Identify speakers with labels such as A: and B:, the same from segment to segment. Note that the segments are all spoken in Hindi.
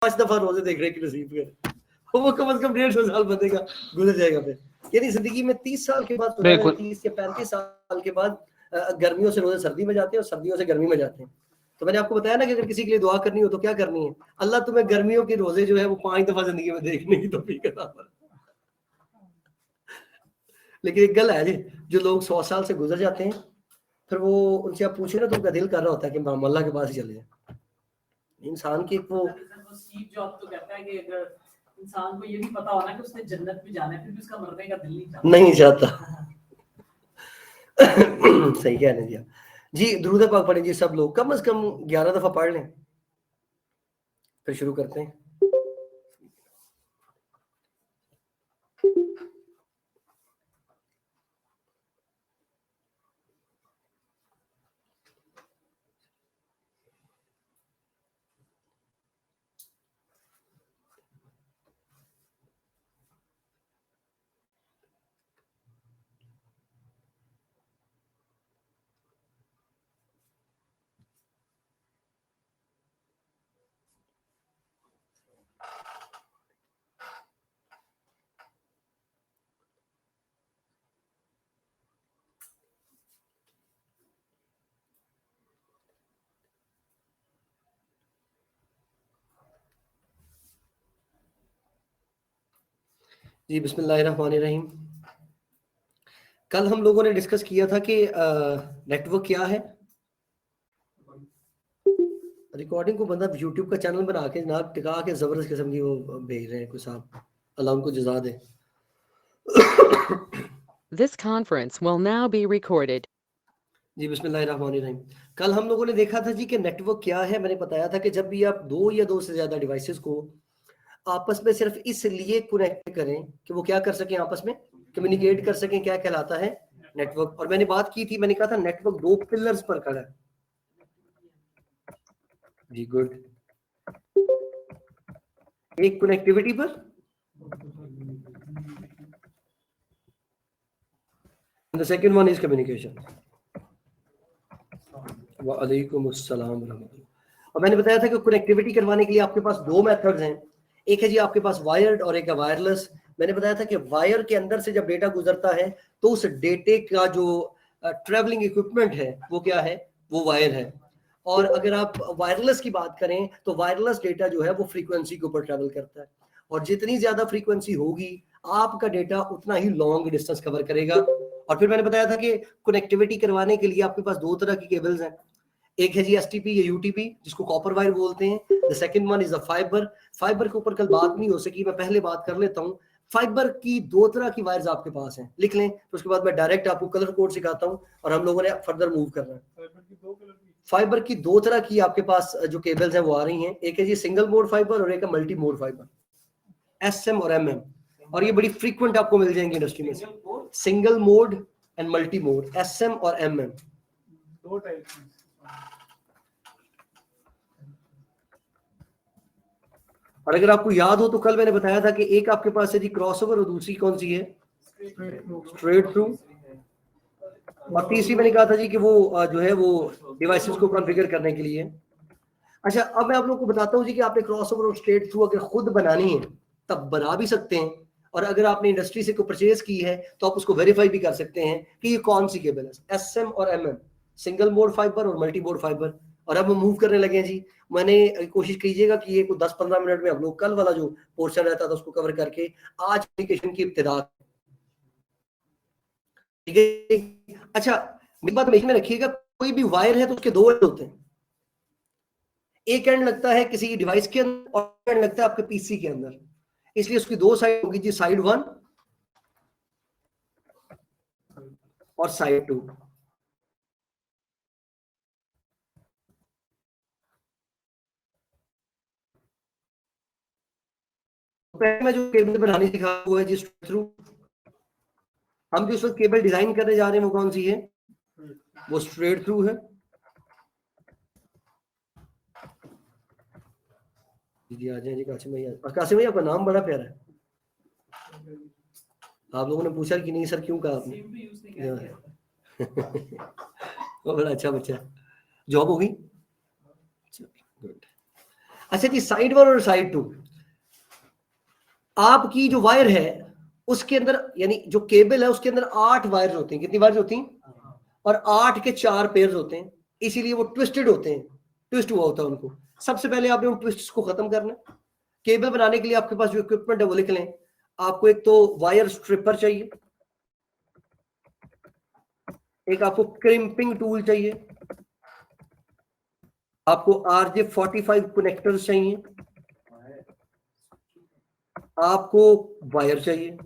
A: 5 दफा रोजे देखने की नसीब करे, वो कम से कम 150 साल बनेगा, गुजर जाएगा फिर। यानी जिंदगी में 30 साल के बाद, 30 या 35 साल के बाद गर्मियों से रोजे सर्दी में जाते हैं और सर्दियों से गर्मी में जाते हैं। तो मैंने आपको बताया ना कि अगर किसी के लिए दुआ करनी हो तो क्या करनी है, अल्लाह तुम्हें गर्मियों के रोजे जो है वो 5 दफा जिंदगी में देखने की तौफीक अता फरमाए। लेकिन एक गल है जी, जो लोग 100 साल से गुजर जाते हैं, फिर वो उनसे आप पूछे ना तो उनका दिल कर रहा होता है कि हम अल्लाह के पास ही चले जाए। इंसान की वो
B: स्टीव जॉब तो कहता है कि अगर इंसान को ये भी पता होना कि उसने जन्नत में जाना है, फिर भी उसका मरने का दिल
A: नहीं चाहता। सही कह रहे हैं जी। दुरूद पाक पढ़े जी सब लोग, कम से कम 11 दफा पढ़ लें, फिर शुरू करते हैं। जी बिस्मिल्लाहिर्रहमानिर्रहीम। कल हम लोगों ने डिस्कस किया था कि नेटवर्क क्या है। रिकॉर्डिंग को बंदा यूट्यूब का चैनल बना के जनाब टिका के जबरदस्त किस्म की वो भेज रहे हैं, कोई साहब अल्लाह उनको जज़ा दे।
C: This conference will now be recorded.
A: जी बिस्मिल्लाहिर्रहमानिर्रहीम। कल हम लोगों ने देखा था जी कि नेटवर्क क्या है। मैंने बताया था कि जब भी आप 2 या 2 से ज्यादा डिवाइसेस को आपस में सिर्फ इसलिए कनेक्ट करें कि वो क्या कर सकें, आपस में कम्युनिकेट कर सकें, क्या कहलाता है नेटवर्क। और मैंने बात की थी, मैंने कहा था नेटवर्क 2 पिलर्स पर खड़ा है जी। गुड। एक कनेक्टिविटी पर, the second one is communication. वालेकुम अस्सलाम रहमतुल्लाह। और मैंने बताया था कि कनेक्टिविटी करवाने के लिए आपके पास 2 मेथड्स हैं, एक है जी आपके पास वायर्ड और एक है वायरलेस। मैंने बताया था कि वायर के अंदर से जब डेटा गुजरता है तो उस डेटे का जो ट्रेवलिंग इक्विपमेंट है वो क्या है, वो वायर है। और अगर आप वायरलेस की बात करें तो वायरलेस डेटा जो है वो फ्रीक्वेंसी के ऊपर ट्रेवल करता है, और जितनी ज्यादा फ्रीक्वेंसी होगी आपका डेटा उतना ही लॉन्ग डिस्टेंस कवर करेगा। और फिर मैंने बताया था कि कनेक्टिविटी करवाने के लिए आपके पास 2 तरह की केबल्स हैं, एक है जी एसटीपी या यूटीपी जिसको कॉपर वायर बोलते हैं, the second one is the fibre. Fibre के ऊपर कल बात नहीं हो सकी, मैं पहले बात कर लेता हूँ। फाइबर की 2 तरह की वायर्स आपके पास हैं, लिख लें, तो उसके बाद मैं डायरेक्ट आपको कलर कोड सिखाता हूँ और हम लोगों ने फर्दर मूव करना है। फाइबर की 2 तरह की आपके पास जो केबल्स हैं वो आ रही हैं, एक है जी सिंगल मोड फाइबर और एक है मल्टी मोड फाइबर, एसएम और एमएम। और ये बड़ी फ्रीक्वेंट आपको मिल जाएंगी इंडस्ट्री में, single mode and multi mode, SM और एमएम,
D: 2 टाइप।
A: और अगर आपको याद हो तो कल मैंने बताया था कि एक आपके पास है जी क्रॉसओवर और दूसरी कौन सी है, स्ट्रेट थ्रू। और तीसरी मैंने कहा था जी कि वो जो है वो डिवाइसेस को कॉन्फ़िगर करने के लिए। अच्छा, अब मैं आप लोगों को बताता हूँ जी कि आपने क्रॉसओवर और स्ट्रेट थ्रू अगर खुद बनानी है तब बना भी सकते हैं, और अगर आपने इंडस्ट्री से कोई परचेज की है तो आप उसको वेरीफाई भी कर सकते हैं कि ये कौन सी केबल है, एसएम और एमएम, सिंगल मोड फाइबर और मल्टी मोड फाइबर। और अब हम मूव करने लगे हैं जी। मैंने कोशिश कीजिएगा कि ये 10-15 मिनट में हम लोग कल वाला जो पोर्शन रहता था उसको कवर करके आज एप्लीकेशन की इब्तिदा, ठीक है। अच्छा, मेरी बात में रखिएगा, कोई भी वायर है तो उसके 2 एंड होते हैं, एक एंड लगता है किसी डिवाइस के अंदर और एंड लगता है आपके पीसी के अंदर, इसलिए उसकी 2 साइड होगी जी, साइड 1 और साइड 2। पहले मैं जो केबल बनानी सिखा हुआ है जी स्ट्रेट थ्रू, हम जो इस वक्त केबल डिजाइन करने जा रहे हैं वो कौन सी है, वो स्ट्रेट थ्रू है जी। आ जाए जी कासिम भैया। और कासिम भैया आपका नाम बड़ा प्यारा है, आप लोगों ने पूछा कि नहीं सर क्यों कहा आपने। वो बड़ा अच्छा बच्चा है। जॉब हो गई, गुड। अच्छा जी, साइड 1 और साइड 2, आपकी जो वायर है उसके अंदर, यानी जो केबल है उसके अंदर 8 वायर्स होती हैं। कितनी वायर्स होती हैं? और 8 के 4 पेयर्स होते हैं, इसीलिए वो ट्विस्टेड होते हैं, ट्विस्ट हुआ होता है उनको। सबसे पहले आपने उन ट्विस्ट को खत्म करना है। केबल बनाने के लिए आपके पास जो इक्विपमेंट है वो लिख लें। आपको एक तो वायर स्ट्रिपर चाहिए, एक आपको क्रिम्पिंग टूल चाहिए, आपको RJ45 कनेक्टर्स चाहिए, आपको वायर चाहिए।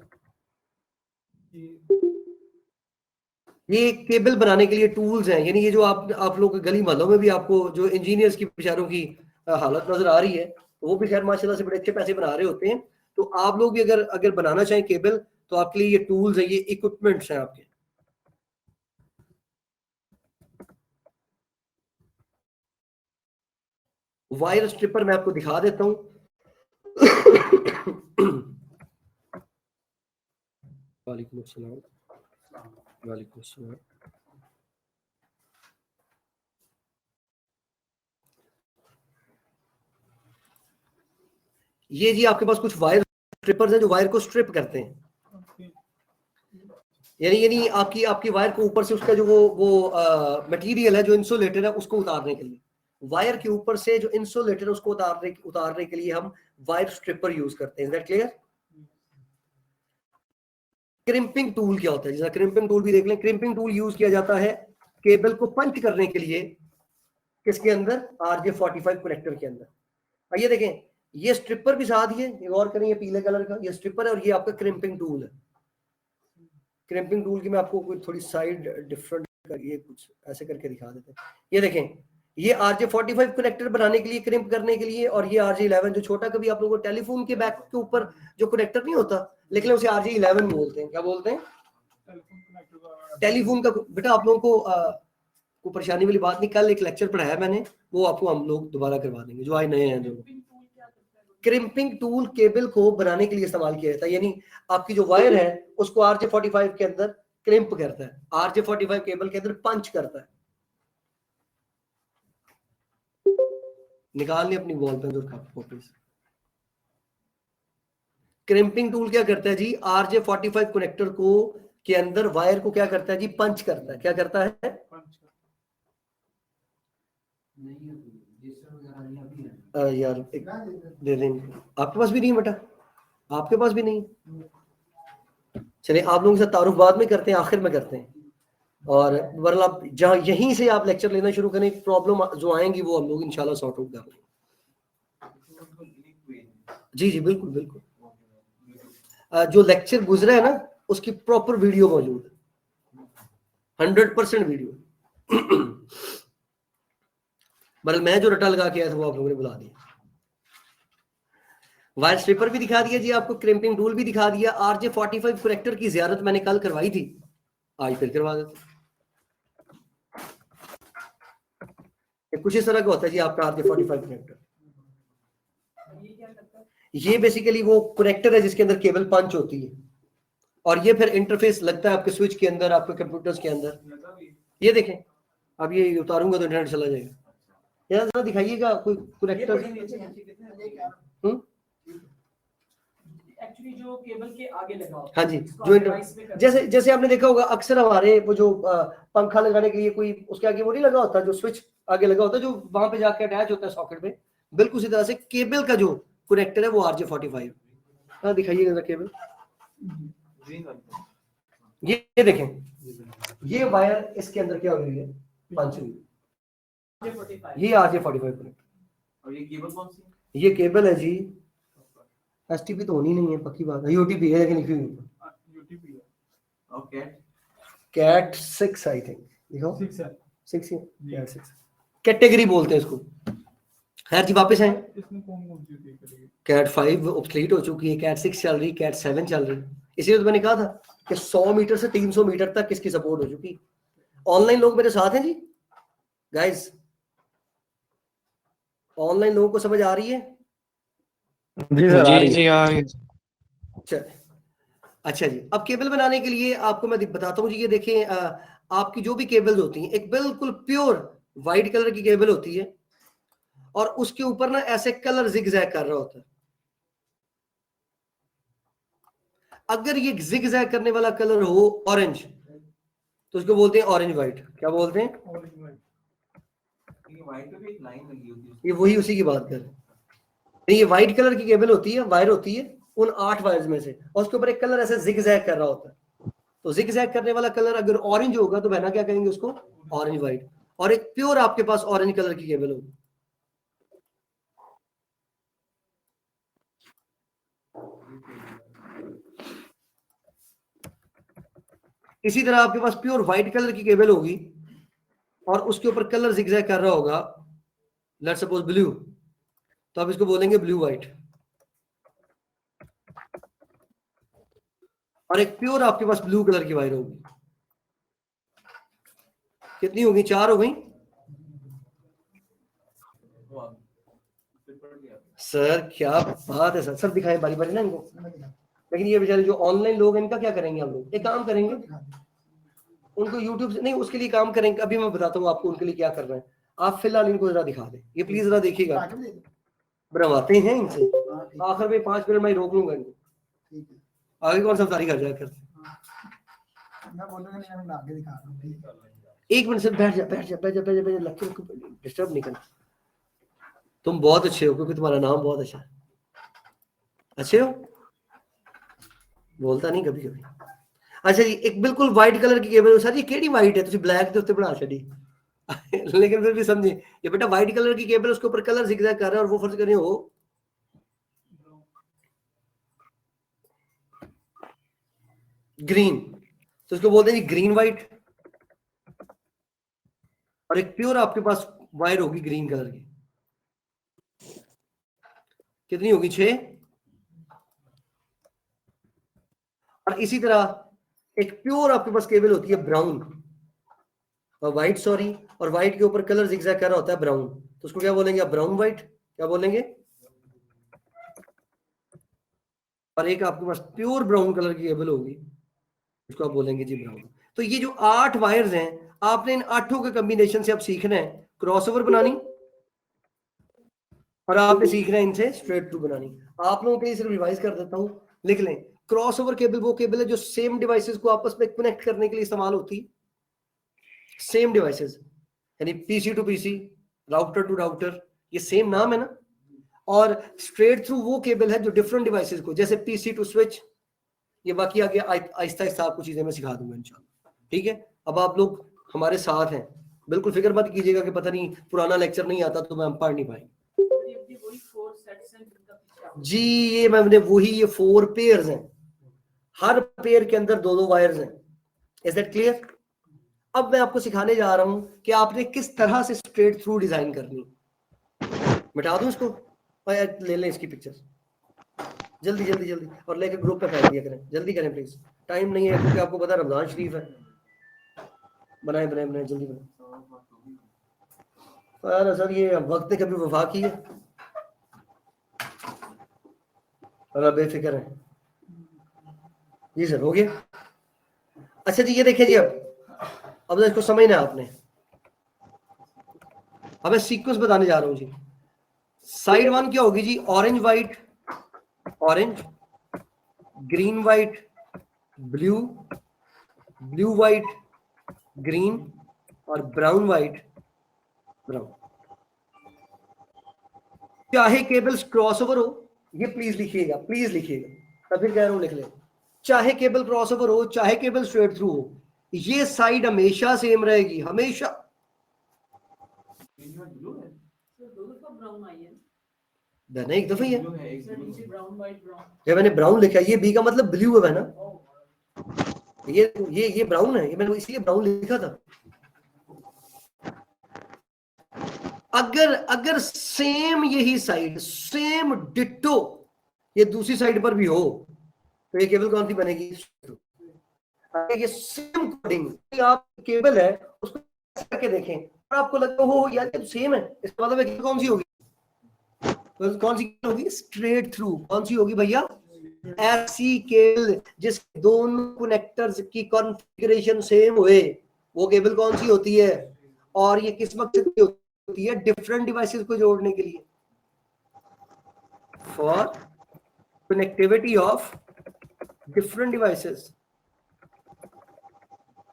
A: ये केबल बनाने के लिए टूल्स हैं, यानी ये जो आप लोग गली मोहल्लों में भी आपको जो इंजीनियर्स की बेचारों की हालत नजर आ रही है, तो वो भी खैर माशाल्लाह से बड़े अच्छे पैसे बना रहे होते हैं। तो आप लोग भी अगर बनाना चाहें केबल, तो आपके लिए ये टूल्स है, ये इक्विपमेंट्स हैं आपके। वायर स्ट्रिपर मैं आपको दिखा देता हूं। वालेकुम अस्सलाम। वालेकुम अस्सलाम। ये जी आपके पास कुछ वायर स्ट्रिपर्स हैं जो वायर को स्ट्रिप करते हैं, यानी आपकी वायर को ऊपर से उसका जो वो मटेरियल है जो इंसुलेटर है उसको उतारने के लिए, वायर के ऊपर से जो इंसुलेटर है उसको उतारने के लिए हम वायर स्ट्रिपर यूज करते हैं। Is that clear? Crimping tool क्या होता है? जैसा क्रिम्पिंग टूल भी देख लें। क्रिम्पिंग टूल यूज किया जाता है केबल को पंच करने के लिए, किसके अंदर? RJ45 कनेक्टर के अंदर। ये देखें, ये स्ट्रिपर भी साथ ही है, गौर करें, ये पीले कलर का ये स्ट्रिपर है और ये आपका क्रिम्पिंग टूल है। क्रिम्पिंग टूल की मैं आपको कोई थोड़ी साइड डिफरेंट करिए, कुछ ऐसे करके दिखा देते हैं। ये देखें, ये RJ45 कनेक्टर बनाने के लिए, क्रिम्प करने के लिए, और ये RJ11 जो छोटा, कभी आप लोगों को टेलीफोन के बैक के ऊपर जो कनेक्टर नहीं होता, लेकिन उसे RJ11 बोलते हैं। क्या बोलते हैं? टेलीफोन का। बेटा आप लोगों को परेशानी वाली बात नहीं, कल एक लेक्चर पढ़ाया मैंने, वो आपको हम लोग दोबारा करवा देंगे जो आज नए हैं। जो क्रिम्पिंग टूल केबल को बनाने के लिए इस्तेमाल किया जाता है, यानी आपकी जो वायर है उसको RJ45 के अंदर क्रिम्प करता है, RJ45 केबल के अंदर पंच करता है। निकाल लें अपनी वॉल पेन और कॉपीज। क्रिम्पिंग टूल क्या करता है जी? RJ45 कनेक्टर को के अंदर वायर को क्या करता है जी? पंच करता है। क्या करता है? यार एक दे दें, आपके पास भी नहीं बेटा, आपके पास भी नहीं। चलिए आप लोगों के साथ तारुफ बाद में करते हैं, आखिर में करते हैं। और वरना जहाँ यहीं से आप लेक्चर लेना शुरू करें, प्रॉब्लम जो आएंगी वो हम लोग इंशाल्लाह सॉर्ट आउट कर लेंगे। जी जी बिल्कुल बिल्कुल। जो लेक्चर गुजरा है ना उसकी प्रॉपर वीडियो मौजूद है, 100% वीडियो। मतलब मैं जो रटा लगा के आया था वो आप लोगों ने बुला दिया। वायर स्ट्रिपर भी दिखा दिया जी आपको, क्रिम्पिंग टूल भी दिखा दिया। RJ45 कनेक्टर की ज़ियारत मैंने कल करवाई थी, आज फिर करवा देते। कुछ इस तरह का होता है जी आपका RJ45 कनेक्टर। ये बेसिकली वो कनेक्टर है जिसके अंदर केबल पंच होती है, और ये फिर इंटरफेस लगता है आपके स्विच के अंदर, आपके कंप्यूटर्स के अंदर। ये देखें, अब ये उतारूंगा तो इंटरनेट चला जाएगा। यार जरा दिखाइएगा कोई कनेक्टर।
B: एक्चुअली जो केबल के आगे लगा होता
A: हाँ जी, जो जैसे आपने देखा होगा अक्सर हमारे वो जो पंखा लगाने के लिए कोई उसके आगे वो नहीं लगा होता, जो स्विच आगे लगा होता है, जो वहां पे जाके अटैच होता है सॉकेट में, बिल्कुल उसी तरह से केबल का जो कनेक्टर है वो RJ45। हाँ दिखाइएगा केबल। ये देखें, ये वायर इसके अंदर क्या हो रही है? पंच हुई। ये RJ45 कनेक्टर।
D: और ये केबल कौन सी है?
A: ये केबल है जी, STP तो होनी नहीं है, पक्की बात है, UTP है, लेकिन लिखी हुई
D: UTP है। ओके,
A: कैट 6 आई थिंक, देखो
D: 6 है,
A: 6 ही कैट 6 कैटेगरी बोलते हैं इसको। खैर जी वापस आए,
D: इसमें कौन सी कैटेगरी?
A: कैट 5 ऑब्सोलीट हो चुकी है, कैट 6 चल रही, कैट 7 चल रही। इसलिए तो मैंने कहा था कि 100 मीटर से 300 मीटर तक इसकी सपोर्ट हो चुकी। ऑनलाइन लोग मेरे साथ हैं जी गाइस? ऑनलाइन लोगों को समझ आ रही है?
E: जी सर, जी आ रही है।
A: अच्छा जी, अब केबल बनाने के लिए आपको मैं बताता हूँ जी। ये देखें, आपकी जो भी केबल्स होती हैं, एक बिल्कुल प्योर वाइट कलर की केबल होती है, और उसके ऊपर ना ऐसे कलर जिगजैग कर रहा होता है। अगर ये जिगजैग करने वाला कलर हो ऑरेंज तो उसको बोलते हैं ऑरेंज व्हाइट। क्या बोलते हैं?
D: ये व्हाइट पे भी एक लाइन लगी होती है।
A: ये वही उसी की बात कर रहे हैं। नहीं, ये व्हाइट कलर की केबल होती है, वायर होती है उन 8 वायर्स में से, और उसके ऊपर एक कलर ऐसे जिगजैग कर रहा होता है। तो जिगजैग करने वाला कलर अगर ऑरेंज होगा तो बहना क्या कहेंगे उसको? Orange white. और एक प्योर आपके पास ऑरेंज कलर की केबल होगी। इसी तरह आपके पास प्योर व्हाइट कलर की केबल होगी और उसके ऊपर कलर जिगजैग कर रहा होगा, लेट्स सपोज ब्लू, तो आप इसको बोलेंगे ब्लू व्हाइट। और एक प्योर आपके पास ब्लू कलर की वायर होगी। कितनी होगी? 4 हो गई। सर क्या बात है सर, सब दिखाएं बारी बारी ना इनको। लेकिन ये बेचारे जो ऑनलाइन लोग हैं इनका क्या करेंगे हम लोग? एक काम करेंगे, उनको यूट्यूब से नहीं, उसके लिए काम करेंगे। अभी मैं बताता हूँ आपको उनके लिए क्या करना है। आप फिलहाल इनको जरा दिखा दें, ये प्लीज जरा देखिएगा। बनवाते हैं इनसे, आखिर में 5 मिनट में रोक लूंगा इनको, आगे कौन सा सारी कर जाए करते। एक मिनट से बैठ जा, बैठ जा, बैठ जा, बैठ जा, बैठ जा, लक्ष्य को डिस्टर्ब नहीं करना। तुम बहुत अच्छे हो क्योंकि तुम्हारा नाम बहुत अच्छा है। अच्छे हो, बोलता नहीं कभी कभी। अच्छा जी, एक बिल्कुल व्हाइट कलर की केबल। सर ये केड़ी व्हाइट है? तुम ब्लैक के उत्ते बना छड़ी लेकिन फिर भी समझे, ये बेटा व्हाइट कलर की केबल, उसके ऊपर कलर जिगजैग कर रहा है और वो फर्ज करें हो ग्रीन, तो उसको बोलते हैं ग्रीन व्हाइट। और एक प्योर आपके पास वायर होगी ग्रीन कलर की। कितनी होगी? 6। और इसी तरह एक प्योर आपके पास केबल होती है ब्राउन और व्हाइट, सॉरी, और व्हाइट के ऊपर कलर जिगजैग कर रहा होता है ब्राउन, तो उसको क्या बोलेंगे आप? Brown white. क्या बोलेंगे? और एक आपके पास प्योर ब्राउन कलर की केबल होगी, उसको आप बोलेंगे जी ब्राउन। तो ये जो 8 वायर्स हैं, आपने इन 8 के कॉम्बिनेशन से आप सीखना है क्रॉसओवर बनानी, और आपने सीखना है इनसे स्ट्रेट थ्रू बनानी। आप लोगों के लिए सिर्फ रिवाइज कर देता हूं, लिख लें। क्रॉसओवर केबल वो केबल है जो सेम डिवाइसेस को आपस में कनेक्ट करने के लिए इस्तेमाल होती है। सेम डिवाइसेस यानी PC to PC, router to router, ये सेम नाम है ना। और स्ट्रेट थ्रू वो केबल है जो डिफरेंट डिवाइसेस को, जैसे पीसी टू स्विच, ये बाकी आगे आहिस्ता आहिस्ता आपको चीजें मैं सिखा दूंगा इंशाल्लाह। ठीक है, अब आप लोग हमारे साथ हैं, बिल्कुल फिक्र मत कीजिएगा कि पता नहीं पुराना लेक्चर नहीं आता तो हम पढ़ नहीं पाएंगे। जी ये मैंने वही, ये 4 पेयर्स हैं, हर पेयर के अंदर 2-2 वायर्स हैं। Is that clear? अब मैं आपको सिखाने जा रहा हूं कि आपने किस तरह से स्ट्रेट थ्रू डिजाइन करनी। मिटा दूं इसको, ले लें इसकी पिक्चर्स जल्दी जल्दी जल्दी, और लेकर ग्रुप पे फैला दिया करें। जल्दी करें प्लीज, टाइम नहीं है क्योंकि आपको पता है रमजान शरीफ है। बनाए बनाए बनाए, जल्दी बनाए। सर ये वक्त ने कभी वफा की है? अगर बेफिक्र है जी सर, हो गया। अच्छा जी, ये देखिए जी, अब इसको समझना है आपने। अब मैं सीक्वेंस बताने जा रहा हूं जी। साइड 1 क्या होगी जी? Orange white, orange, green white, blue, blue white, green, और ब्राउन व्हाइट, ब्राउन। चाहे केबल्स क्रॉसओवर हो, ये प्लीज लिखिएगा, प्लीज लिखिएगा, मैं फिर कह रहा हूं लिख ले। चाहे केबल क्रॉसओवर हो, चाहे केबल स्ट्रेट थ्रू हो, ये साइड हमेशा सेम रहेगी, हमेशा। नहीं, एक दफा ही है। मैंने ब्राउन लिखा है, ये बी का मतलब ब्लू है ना, ये ब्राउन है, ये मैंने इसलिए ब्राउन लिखा था। अगर सेम यही साइड, सेम डिट्टो ये दूसरी साइड पर भी हो तो ये केबल कौन सी बनेगी? ये सेम कोडिंग, आप केबल है उसको करके देखें और आपको लगता हो यार ये तो सेम है, इसका मतलब है कौन सी होगी? तो कौन सी होगी? Straight through. कौन सी होगी भैया? ऐसी केबल जिस दोनों कनेक्टर्स की कॉन्फ़िगरेशन सेम हुए, वो केबल कौन सी होती है? और ये किस मकसद की होती है? होती है डिफरेंट डिवाइसेस को जोड़ने के लिए, for connectivity of different devices.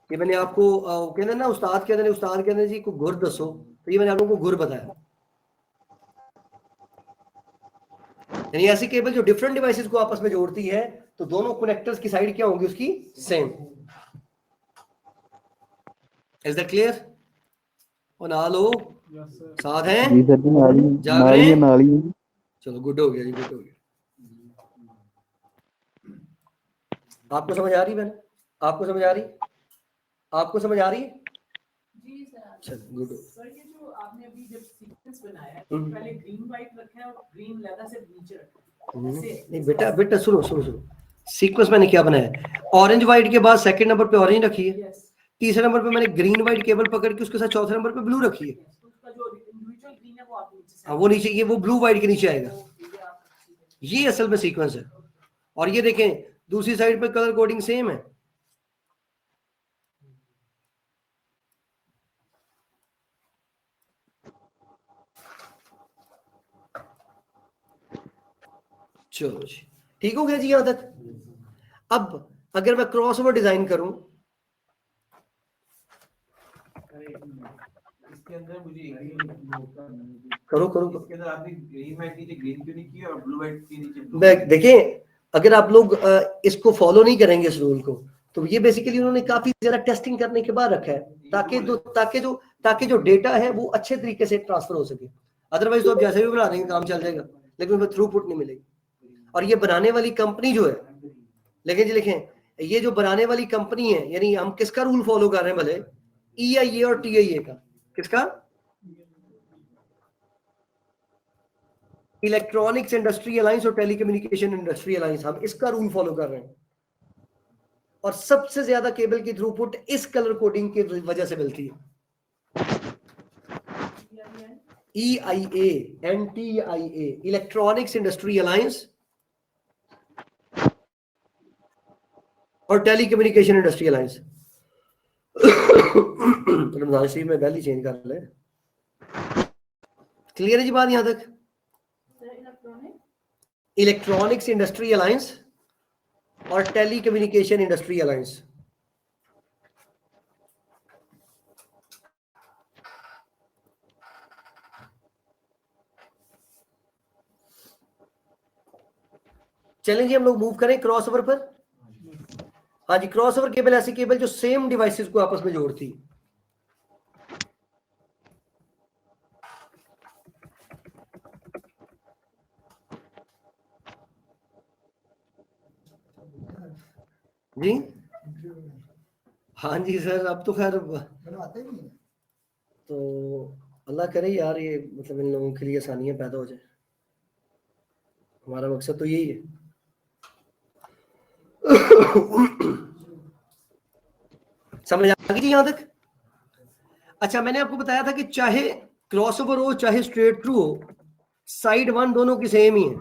A: ये मैंने आपको कहते ना उस्ताद कहते हैं जी को गुर दसो, तो ये मैंने आप लोगों को गुर बताया। यानी ऐसी केबल जो डिफरेंट डिवाइसेस को आपस में जोड़ती है, तो दोनों कनेक्टर्स की साइड क्या होंगी उसकी, सेम। Is that clear? और ना लो साथ हैं
F: जी सर जी,
A: जाग रहे हैं?
F: नाली।
A: चलो गुड हो गया जी, गुड हो गया। आपको समझ आ रही बहन? आपको समझ आ रही? आपको समझ आ रही है?
B: जी सर।
A: चलो गुड हो।
B: सर ये जो आपने अभी जब सीक्वेंस बनाया है, पहले ग्रीन व्हाइट रखा है और ग्रीन लेदर से नीचे रखा है।
A: नहीं बेटा सुनो सुनो सुनो, सीक्वेंस मैंने क्या बनाया, ऑरेंज व्हाइट के बाद सेकंड नंबर पे ऑरेंज रखी है,
B: यस।
A: तीसरे नंबर पे मैंने ग्रीन व्हाइट केबल पकड़ के उसके साथ चौथे नंबर पे ब्लू रखी है।
B: तो उसका जो इंडिविजुअल ग्रीन है वो आप नीचे से,
A: हाँ वो नीचे, ये वो ब्लू व्हाइट के नीचे आएगा।
B: ये आप
A: ये असल में सीक्वेंस है। और ये देखें दूसरी साइड पे कलर कोडिंग सेम है। चलो जी ठीक हो गया जी यहां तक। अब अगर मैं क्रॉसओवर डिजाइन करूं,
D: इसके अंदर मुझे एक ही
A: करो
D: इसके अंदर आपने ग्रीन व्हाइट नीचे ग्रीन क्यों नहीं किया और ब्लू व्हाइट के नीचे blue?
A: देखें अगर आप लोग इसको फॉलो नहीं करेंगे इस रूल को, तो ये बेसिकली उन्होंने काफी ज्यादा टेस्टिंग करने के बाद रखा है, ताकि जो डेटा है वो अच्छे तरीके से ट्रांसफर हो सके। अदरवाइज तो आप जैसे भी बना देंगे काम चल जाएगा, लेकिन उसमें थ्रूपुट नहीं मिलेगी। और ये बनाने वाली कंपनी जो है, लेकिन जी लिखें, ये जो बनाने वाली कंपनी है, यानी हम किसका रूल फॉलो कर रहे हैं भले, EIA और TIA का, किसका, इलेक्ट्रॉनिक्स इंडस्ट्री अलायंस और टेलीकम्युनिकेशन इंडस्ट्री अलायंस, हम इसका रूल फॉलो कर रहे हैं। और सबसे ज्यादा केबल की थ्रूपुट इस कलर कोडिंग की वजह से मिलती है। EIA and TIA, electronics industry alliance और टेलीकम्युनिकेशन इंडस्ट्री अलायंस। रमजान शरीफ में पहले चेंज कर ले। क्लियर है जी बात यहां तक? इलेक्ट्रॉनिक्स इंडस्ट्री अलायंस और टेलीकम्युनिकेशन इंडस्ट्री अलायंस। चलें जी हम लोग मूव करें क्रॉसओवर पर। हाँ जी, क्रॉसओवर केबल ऐसी केबल जो सेम डिवाइसेस को आपस में जोड़ती है। जी हाँ जी सर, अब तो खैर बनवाते भी हैं, तो अल्लाह करे यार ये मतलब इन लोगों के लिए आसानियां पैदा हो जाए, हमारा मकसद तो यही है। समझ आ गई जी यहां तक? अच्छा, मैंने आपको बताया था कि चाहे क्रॉसओवर हो चाहे स्ट्रेट थ्रू हो, साइड वन दोनों की सेम ही है।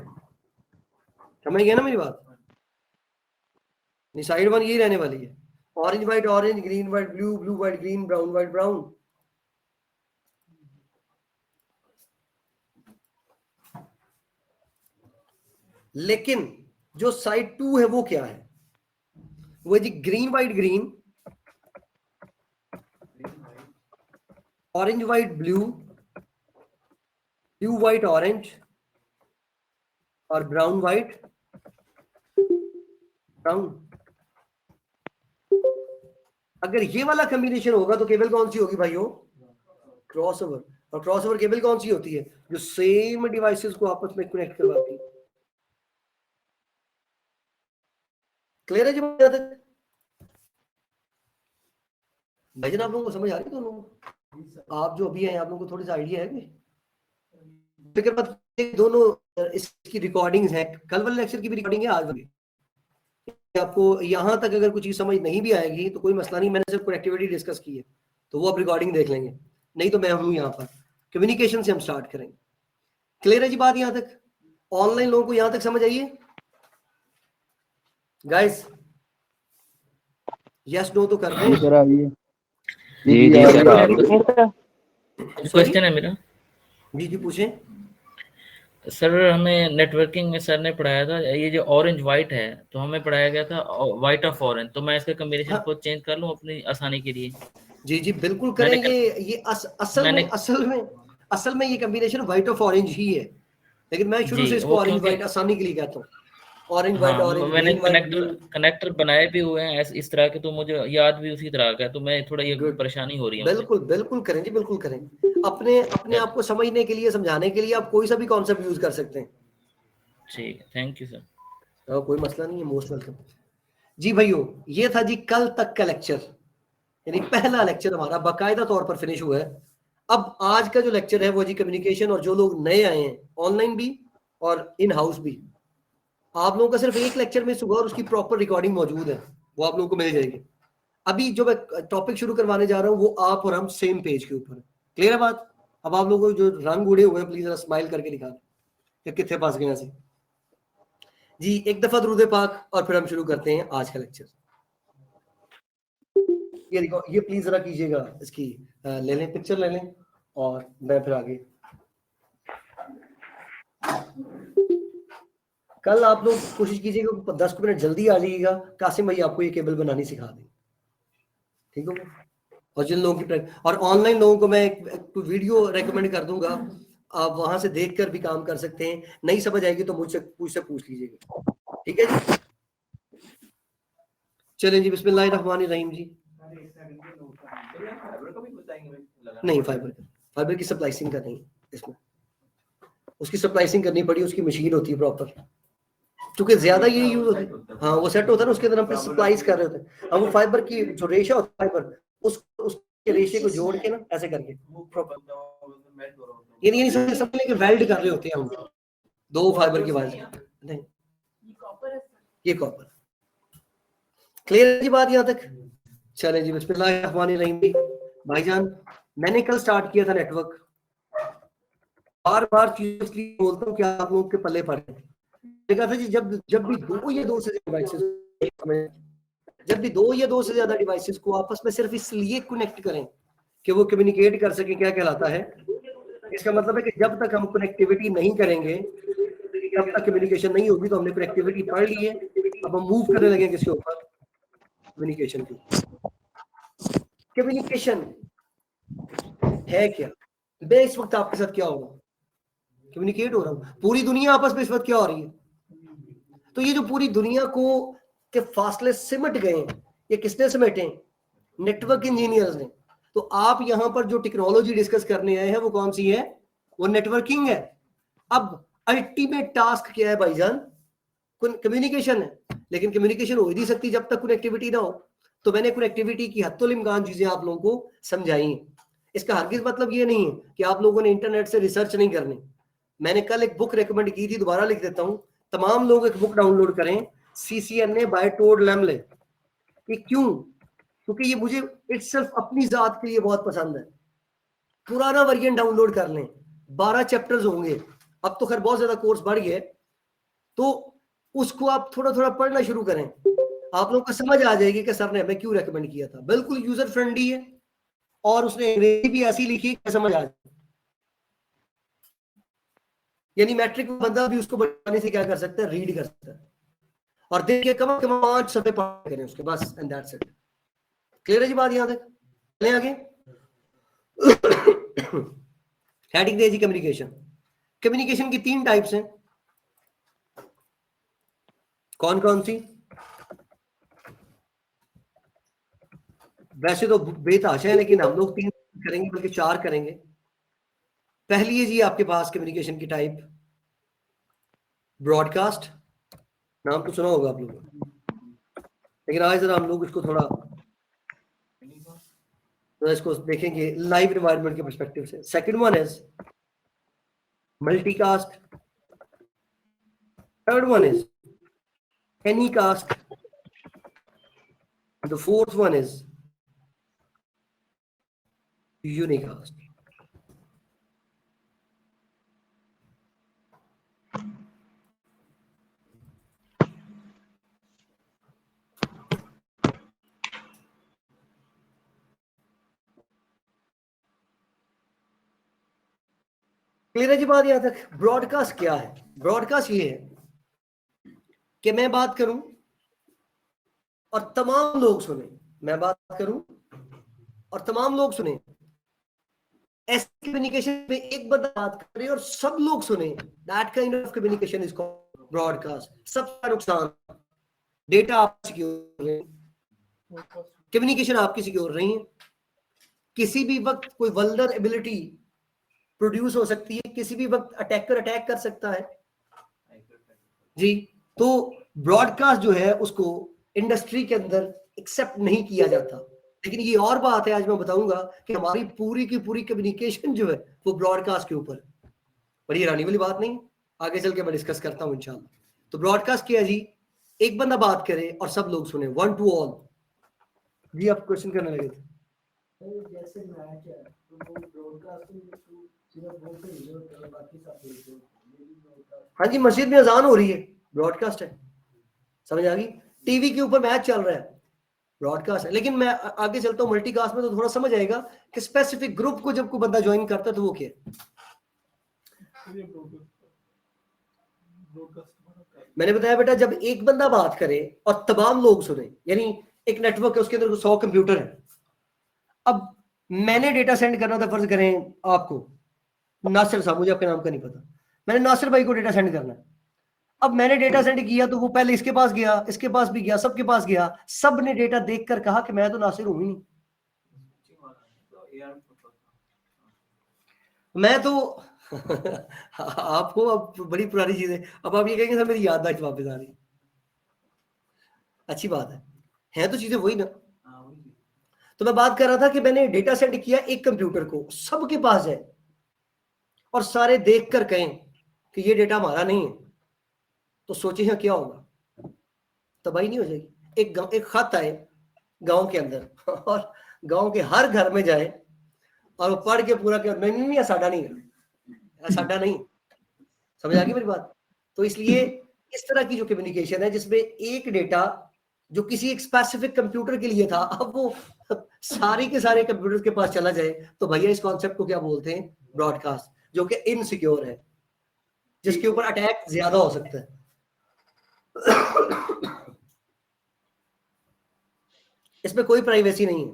A: समझ गया ना मेरी बात? नहीं, साइड वन यही रहने वाली है, orange white orange, green white blue, blue white green, brown white brown. लेकिन जो साइड टू है वो क्या है, वो है जी green white green, orange white blue, blue white orange और ब्राउन व्हाइट ब्राउन। अगर ये वाला कॉम्बिनेशन होगा तो केबल कौन सी होगी भाइयों? क्रॉसओवर। और क्रॉसओवर केबल कौन सी होती है? जो सेम डिवाइसेस को आपस में कनेक्ट करवाती है। क्लियर है जी बात? भाई आप लोगों को समझ आ रही है? दोनों आप जो अभी हैं आप लोगों को थोड़ी सा आइडिया है कि फिक्र मत, दोनों इसकी रिकॉर्डिंग्स हैं, कल वाले लेक्चर की भी रिकॉर्डिंग है, आज वाली। आपको यहां तक अगर कुछ चीज समझ नहीं भी आएगी तो कोई मसला नहीं, मैंने सिर्फ कनेक्टिविटी डिस्कस की है, तो वो आप रिकॉर्डिंग देख लेंगे। नहीं तो मैं हूं यहाँ पर, कम्युनिकेशन से हम स्टार्ट करेंगे। क्लियर है जी बात यहां तक? ऑनलाइन लोगों को यहां तक समझ आइए गाइस? यस नो तो कर दें।
F: सर आ गई है।
E: जी जी सर।
F: क्वेश्चन है मेरा
A: जी जी पूछें।
F: सर। हमें नेटवर्किंग में सर ने पढ़ाया था, ये जो ऑरेंज वाइट है तो हमें पढ़ाया गया था वाइट ऑफ ऑरेंज, तो मैं इसका कॉम्बिनेशन
A: हाँ
F: को चेंज कर लूं अपनी आसानी के लिए।
A: जी जी बिल्कुल
F: मैंने
A: करें। ये
F: मैंने
A: असल में ये कॉम्बिनेशन व्हाइट ऑफ ऑरेंज ही है, लेकिन मैं शुरू से
F: जी
A: इसको
F: वो
A: ऑरेंज
F: क्योंकि
A: व्हाइट आसानी के लिए कहता हूँ। ऑरेंज व्हाइट,
F: हाँ
A: ऑरेंज
F: मैंने
A: ग्रीन व्हाइट ब्लू।
F: कनेक्टर बनाए भी हुए हैं इस तरह के, तो मुझे याद भी उसी तरह का है, तो मैं थोड़ा ये
A: गुड,
F: परेशानी हो रही है मुझे।
A: बिल्कुल बिल्कुल करें जी, बिल्कुल करें। अपने अपने आप को समझने के लिए, समझाने के लिए आप कोई सा भी कॉन्सेप्ट यूज कर सकते हैं।
F: ठीक है, थैंक यू सर।
A: कोई मसला नहीं है, मोस्ट वेलकम। जी भाइयों, ये था जी कल तक का लेक्चर, यानी पहला लेक्चर हमारा बाकायदा तौर पर फिनिश हुआ है। अब आज का जो लेक्चर है वो जी कम्युनिकेशन, और जो लोग नए आए हैं ऑनलाइन भी और इन हाउस भी, आप लोगों का सिर्फ एक लेक्चर में सुबह और उसकी प्रॉपर रिकॉर्डिंग मौजूद है, वो आप लोगों को मिल जाएगी। अभी जो मैं टॉपिक शुरू करवाने जा रहा हूँ वो आप और हम सेम पेज के ऊपर है। क्लियर है बात? अब आप लोगों को जो रंग उड़े हुए हैं प्लीज जरा स्माइल करके दिखा दें कितने पास गए से। जी एक दफा दुरूद पाक और फिर हम शुरू करते हैं आज का लेक्चर। ये देखो, ये प्लीज जरा कीजिएगा, इसकी ले लें, पिक्चर ले लें और मैं फिर आगे। कल आप लोग कोशिश कीजिएगा 10 मिनट जल्दी आ जाइएगा, कासिम भाई आपको ये केबल बनानी सिखा दें, ठीक है? और जिन लोगों की और ऑनलाइन लोगों को मैं एक वीडियो रेकमेंड कर दूंगा, आप वहां से देखकर भी काम कर सकते हैं। नहीं समझ आएगी तो मुझसे पूछ लीजिएगा, ठीक है जी? चलें जी, बिस्मिल्लाहिर्रहमानिर्रहीम जी। नहीं, फाइबर की स्प्लाइसिंग का नहीं इसमें, उसकी स्प्लाइसिंग करनी पड़ी, उसकी मशीन होती है प्रॉपर, क्योंकि ज्यादा ये यूज होती है। हाँ वो सेट होता है ना, उसके अंदर हम स्प्लाइस कर रहे होते हैं। अब वो फाइबर की जो रेशा होता है फाइबर, उसके रेशे को जोड़ के ना ऐसे करके ये नहीं समझ कि वेल्ड कर रहे होते हैं हम दो फाइबर की वजह से। नहीं, ये कॉपर। क्लियर जी बात यहाँ तक? चले जी, बिस्मिल्लाहिर्रहमानिर्रहीम। भाईजान मैंने कल स्टार्ट किया था नेटवर्क, बार बार चीज इसलिए बोलता हूँ कि आप लोगों के पल्ले पड़े। कहा था जी जब जब भी दो या दो से ज्यादा डिवाइसेस को आपस में सिर्फ इसलिए कनेक्ट करें कि वो कम्युनिकेट कर सके, क्या कहलाता है? इसका मतलब है कि जब तक हम कनेक्टिविटी नहीं करेंगे तब तक कम्युनिकेशन नहीं होगी। तो हमने कनेक्टिविटी पढ़ ली है, अब हम मूव करने लगे किसके ऊपर? कम्युनिकेशन की। कम्युनिकेशन है क्या? मैं इस वक्त आपके साथ क्या हो रहा हूँ? कम्युनिकेट हो रहा हूँ। पूरी दुनिया आपस में इस वक्त क्या हो रही है? तो ये जो पूरी दुनिया को के फासले सिमट गए हैं, ये किसने समेटे? नेटवर्क इंजीनियर्स ने। तो आप यहां पर जो टेक्नोलॉजी डिस्कस करने आए हैं वो कौन सी है? वो नेटवर्किंग है। अब अल्टीमेट टास्क क्या है भाईजान? कम्युनिकेशन है, लेकिन कम्युनिकेशन हो ही नहीं सकती जब तक कनेक्टिविटी ना हो। तो मैंने कनेक्टिविटी की हत्तुल इम्कान चीजें आप लोगों को समझाई हैं। इसका हरगिज मतलब ये नहीं है कि आप लोगों ने इंटरनेट से रिसर्च नहीं करनी। मैंने कल एक बुक रेकमेंड की थी, दोबारा लिख देता हूं, तमाम लोग एक बुक डाउनलोड करें, CCNA बाय टोड लैमले। ये क्यों? क्योंकि ये मुझे इटसेल्फ अपनी जात के लिए बहुत पसंद है। पुराना वर्जन डाउनलोड कर लें, 12 चैप्टर्स होंगे। अब तो खैर बहुत ज्यादा कोर्स बढ़ गया, तो उसको आप थोड़ा थोड़ा पढ़ना शुरू करें, आप लोगों को समझ आ जाएगी कि सर ने हमें क्यों रेकमेंड किया था। बिल्कुल यूजर फ्रेंडली है और उसने अंग्रेजी भी ऐसी लिखी कि समझ आ जाए। यानी मैट्रिक बंदा भी उसको बढ़ाने से क्या कर सकता है? रीड कर सकता है और देख के कम से कम 5 सफे पढ़ करें उसके, बस एंड दैट्स इट। क्लियर है जी बात? यहां तक चलें आगे। हेडिंग दे जी कम्युनिकेशन। कम्युनिकेशन की 3 टाइप्स हैं। कौन कौन सी? वैसे तो बेतहाशा है, लेकिन हम लोग 3 करेंगे बल्कि 4 करेंगे। पहली है जी आपके पास कम्युनिकेशन की टाइप ब्रॉडकास्ट। नाम तो सुना होगा आप लोगों ने, लेकिन आज जरा हम लोग इसको थोड़ा इसको देखेंगे लाइव एनवायरनमेंट के पर्सपेक्टिव से। Second one is multicast. Third one is Anycast. The fourth one is unicast. Clear है जी बात यहां तक? ब्रॉडकास्ट क्या है? ब्रॉडकास्ट ये है कि मैं बात करूं और तमाम लोग सुने, मैं बात करूं और तमाम लोग सुने। ऐसी कम्युनिकेशन में एक बंदा बात करे और सब लोग सुने, that kind of communication is called broadcast. सबका नुकसान, डेटा आप सिक्योर रहे, कम्युनिकेशन आपकी सिक्योर रही है। किसी भी वक्त कोई वल्नरेबिलिटी प्रोड्यूस हो सकती है, किसी भी वक्त अटैकर अटैक कर सकता है जी। तो ब्रॉडकास्ट जो है उसको इंडस्ट्री के अंदर एक्सेप्ट नहीं किया जाता। लेकिन ये और बात है, आज मैं बताऊंगा कि हमारी पूरी की पूरी कम्युनिकेशन जो है वो ब्रॉडकास्ट के ऊपर। बड़ी हैरानी वाली बात नहीं, आगे चल के मैं डिस्कस करता हूं इंशाल्लाह। तो ब्रॉडकास्ट क्या है जी? एक बंदा बात करे और सब लोग सुने, वन टू ऑल। जी आप क्वेश्चन करने लगे थे।
G: जैसे मैच है तो वो ब्रॉडकास्टिंग सिर्फ वो पे ही होता है, बाकी सब देखते हैं।
A: हाँ जी, मस्जिद में अजान हो रही है, ब्रॉडकास्ट है, समझ आ गई? टीवी के ऊपर मैच चल रहा है, ब्रॉडकास्ट है। लेकिन मैं आगे चलता हूँ मल्टीकास्ट में, तो थोड़ा समझ आएगा कि स्पेसिफिक ग्रुप को जब कोई बंदा ज्वाइन करता है तो वो क्या है। मैंने बताया बेटा, जब एक बंदा बात करे और तमाम लोग सुने, यानी एक नेटवर्क है, उसके अंदर 100 कंप्यूटर है। अब मैंने डेटा सेंड करना था, फर्ज करें आपको, नासिर साहब, मुझे आपके नाम का नहीं पता, मैंने नासिर भाई को डेटा सेंड करना है। अब मैंने डेटा सेंड किया तो वो पहले इसके पास गया, इसके पास भी गया, सबके पास गया। सब ने डेटा देखकर कहा कि मैं तो नासिर हूं ही नहीं, मैं तो आपको अब बड़ी पुरानी चीज है। अब आप ये कहेंगे सर मेरी याददाश्त वापस आ रही। अच्छी बात है तो चीजें वही ना। तो मैं बात कर रहा था कि मैंने डेटा सेंड किया एक कंप्यूटर को, सबके पास है, और सारे देखकर कहें कि ये डेटा हमारा नहीं है, तो सोचे हैं क्या होगा? तबाही नहीं हो जाएगी? एक खत आए गांव के अंदर और गांव के हर घर में जाए और वो पढ़ के पूरा क्या, नहीं साडा नहीं है, साडा नहीं। समझ आ गई मेरी बात? तो इसलिए इस तरह की जो कम्युनिकेशन है जिसमें एक डेटा जो किसी एक स्पेसिफिक कंप्यूटर के लिए था, अब वो सारी के सारे कंप्यूटर के पास चला जाए, तो भैया इस कॉन्सेप्ट को क्या बोलते हैं? ब्रॉडकास्ट, जो कि इनसिक्योर है, जिसके ऊपर अटैक ज्यादा हो सकता है। इसमें कोई प्राइवेसी नहीं है।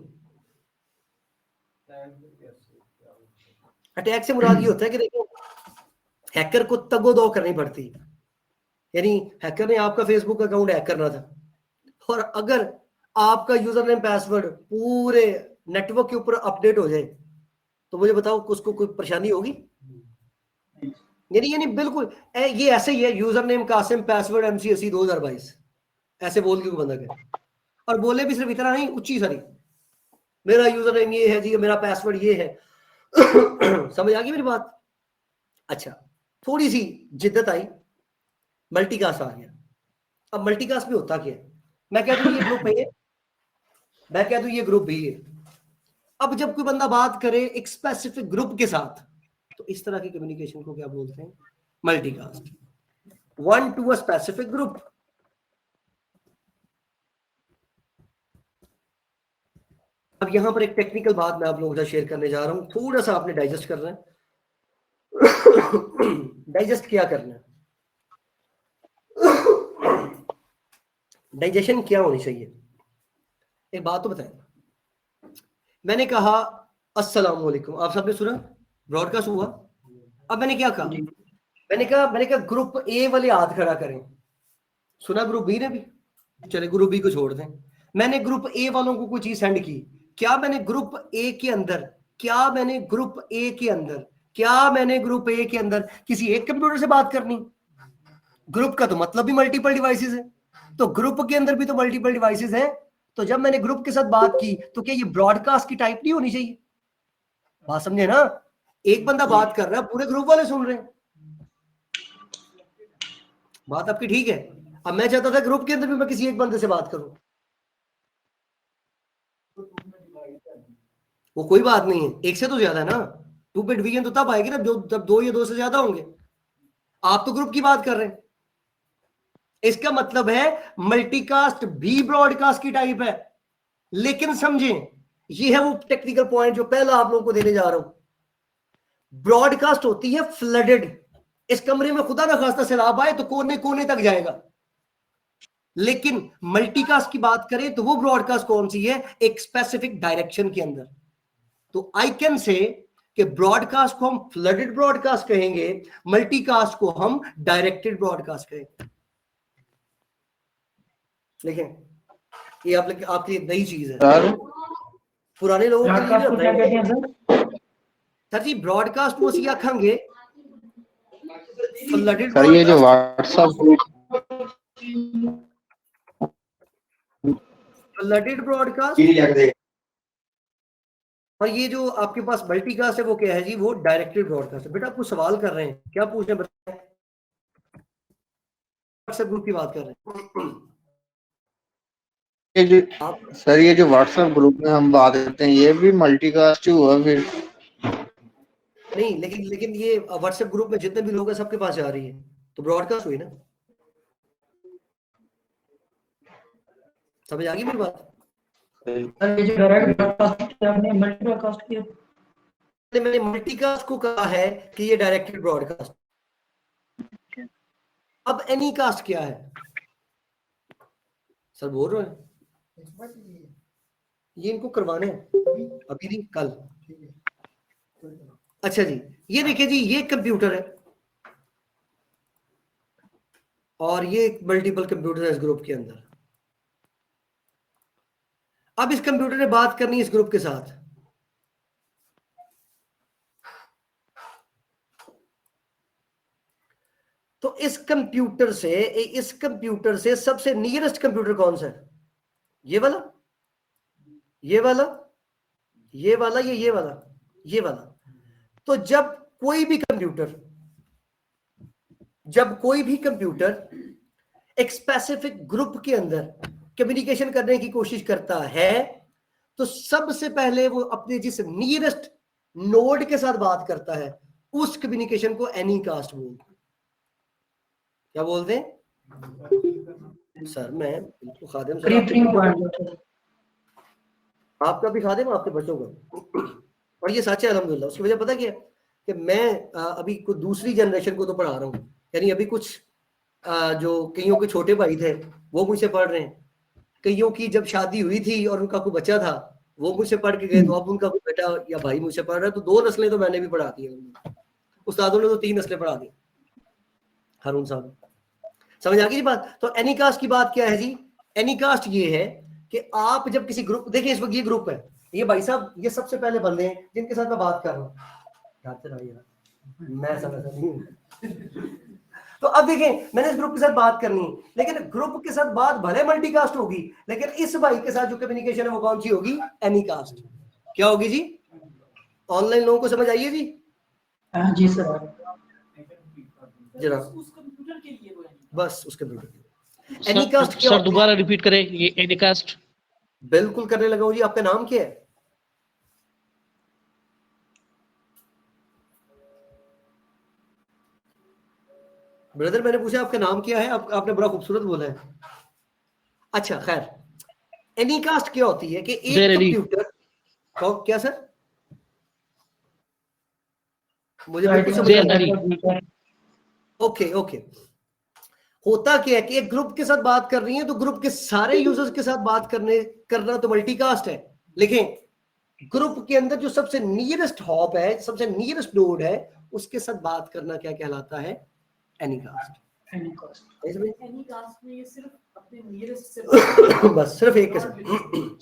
A: अटैक से मुराद ये होता है कि देखो, हैकर को तगोदो करनी पड़ती है। यानी हैकर ने आपका फेसबुक अकाउंट हैक करना था, और अगर आपका यूजर नेम पासवर्ड पूरे नेटवर्क के ऊपर अपडेट हो जाए, तो मुझे बताओ उसको कोई परेशानी होगी? यानी बिल्कुल ये ऐसे ही है, user name Qasim, password MC80 2022, ऐसे बोल के बंदा करे। और बोले भी सिर्फ इतना नहीं, उच्ची सारी, मेरा यूजर नेम ये है जी, मेरा पासवर्ड ये है। समझ आ गई मेरी बात? अच्छा, थोड़ी सी जिद्दत आई, मल्टीकास्ट आ गया। अब मल्टीकास्ट में होता क्या है? मैं कह दूं ये ग्रुप है, मैं कह दूं ये ग्रुप भी है। अब जब कोई बंदा बात करे एक स्पेसिफिक ग्रुप के साथ, तो इस तरह की कम्युनिकेशन को क्या बोलते हैं? Multicast. One to a specific group. अब यहां पर एक टेक्निकल बात मैं आप लोगों के साथ शेयर करने जा रहा हूं, थोड़ा सा आपने डाइजेस्ट करना है। डाइजेस्ट क्या करना है? डाइजेशन क्या होनी चाहिए? एक बात तो बताएं। मैंने कहा अस्सलाम वालेकुम, आप सबने सुना, ब्रॉडकास्ट हुआ। अब मैंने क्या कहा? मैंने कहा ग्रुप ए वाले हाथ खड़ा करें। सुना ग्रुप बी ने भी? चले ग्रुप बी को छोड़ दें। मैंने ग्रुप ए वालों को कोई चीज सेंड की। क्या मैंने ग्रुप ए के अंदर किसी एक कंप्यूटर से बात करनी? ग्रुप का तो मतलब भी मल्टीपल डिवाइसेस है, तो ग्रुप के अंदर भी तो मल्टीपल डिवाइसेस है। तो जब मैंने ग्रुप के साथ बात की, तो क्या ये ब्रॉडकास्ट की टाइप नहीं होनी चाहिए? बात समझे ना? एक बंदा बात कर रहा है, पूरे ग्रुप वाले सुन रहे हैं। बात आपकी ठीक है। अब मैं चाहता था ग्रुप के अंदर भी मैं किसी एक बंदे से बात करूं, वो कोई बात नहीं है, एक से तो ज्यादा है ना। 2 बिट डिवीजन तो तब आएगी ना जब 2 या 2 से ज्यादा होंगे। आप तो ग्रुप की बात कर रहे हैं, इसका मतलब है मल्टीकास्ट भी ब्रॉडकास्ट की टाइप है। लेकिन समझें, ये है वो टेक्निकल पॉइंट जो पहला आप लोगों को देने जा रहा हूं। ब्रॉडकास्ट होती है फ्लडेड। इस कमरे में खुदा ना खास्ता सैलाब आए तो कोने कोने तक जाएगा। लेकिन मल्टीकास्ट की बात करें तो वो ब्रॉडकास्ट कौन सी है, एक स्पेसिफिक डायरेक्शन के अंदर। तो आई कैन से कि ब्रॉडकास्ट को हम फ्लडेड ब्रॉडकास्ट कहेंगे, मल्टीकास्ट को हम डायरेक्टेड ब्रॉडकास्ट कहेंगे। लेकिन ये आपके लिए नई चीज है, पुराने लोगों के लिए सर जी ब्रॉडकास्ट को सी आखेंगे फ्लडेड।
E: सर ये जो व्हाट्सएप
A: फ्लडेड ब्रॉडकास्ट और ये जो आपके पास मल्टीकास्ट है वो क्या है जी, वो डायरेक्टेड ब्रॉडकास्ट है। बेटा आपको सवाल कर रहे हैं, क्या पूछ रहे हैं बताएं। व्हाट्सएप ग्रुप की बात कर रहे हैं
E: सर ये जो व्हाट्सएप ग्रुप में हम बात करते हैं ये भी मल्टीकास्ट ही हुआ फिर?
A: नहीं, लेकिन ये व्हाट्सएप ग्रुप में जितने भी लोग हैं सबके पास जा रही है तो ब्रॉडकास्ट हुई ना। समझ आ गई मेरी बात?
G: सर ये जो डायरेक्ट ब्रॉडकास्ट आपने मल्टीकास्ट किया,
A: मैंने मल्टीकास्ट को कहा है कि ये डायरेक्टेड ब्रॉडकास्ट। अब एनीकास्ट क्या है सर, बोल रहे हैं ये इनको करवाने हैं अभी नहीं कल। अच्छा जी, ये देखिए जी, ये कंप्यूटर है और ये मल्टीपल कंप्यूटर है इस ग्रुप के अंदर। अब इस कंप्यूटर ने बात करनी है इस ग्रुप के साथ। तो इस कंप्यूटर से सबसे नियरेस्ट कंप्यूटर कौन सा है? ये वाला, ये वाला, ये वाला, ये वाला, ये वाला। तो जब कोई भी कंप्यूटर एक स्पेसिफिक ग्रुप के अंदर कम्युनिकेशन करने की कोशिश करता है तो सबसे पहले वो अपने जिस नियरेस्ट नोड के साथ बात करता है उस कम्युनिकेशन को एनीकास्ट बोलते हैं। क्या बोलते हैं सर? मैं बिल्कुल खादिम सर, आपका भी खादिम, आपके बच्चों का। और ये सच है अल्हम्दुलिल्लाह। उसकी वजह पता क्या है कि मैं अभी कुछ दूसरी जनरेशन को तो पढ़ा रहा हूँ, यानी अभी कुछ जो कईयों के छोटे भाई थे वो मुझसे पढ़ रहे हैं, कईयों की जब शादी हुई थी और उनका कोई बच्चा था वो मुझसे पढ़ के गए, तो अब उनका कोई बेटा या भाई मुझसे पढ़ रहा है। तो 2 नस्लें तो मैंने भी पढ़ा दी है, उस्तादों ने तो 3 नस्लें पढ़ा दी। हारून साहब समझ आ गई बात? तो एनीकास्ट की बात क्या है जी? एनीकास्ट ये है कि आप जब किसी ग्रुप, देखिए इस वक्त ये ग्रुप है, ये भाई साहब ये सबसे पहले बंदे हैं जिनके साथ मैं बात कर रहा हूँ। मैं समझ नहीं हूँ। तो अब देखें, मैंने इस ग्रुप के साथ बात करनी है, लेकिन ग्रुप के साथ बात भले मल्टीकास्ट होगी, लेकिन इस भाई के साथ जो कम्युनिकेशन है वो कौन सी होगी? एनीकास्ट। क्या होगी जी? ऑनलाइन लोगों को समझ आइए जी?
G: हाँ जी सर।
A: जरा
B: उस कंप्यूटर के लिए वो है।
A: बस उस कंप्यूटर के लिए एनीकास्ट क्या
H: सर
A: होती है?
H: दोबारा रिपीट करें ये एनीकास्ट।
A: बिल्कुल करने लगा हूं जी। आपका नाम क्या है? ब्रदर मैंने पूछा आपका नाम क्या है, आपने बड़ा खूबसूरत बोला है। अच्छा खैर, एनीकास्ट क्या होती है कि एक कंप्यूटर क्या सर? मुझे बिल्कुल समझ। ओके ओके, होता क्या है कि एक ग्रुप के साथ बात कर रही है तो ग्रुप के सारे यूजर्स के साथ बात करना तो मल्टीकास्ट है, लेकिन ग्रुप के अंदर जो सबसे नियरेस्ट हॉप है, सबसे नियरेस्ट नोड है, उसके साथ बात करना क्या कहलाता है? एनीकास्ट।
B: एनीकास्ट में ये सिर्फ अपने नियरेस्ट से
A: बस सिर्फ एक के साथ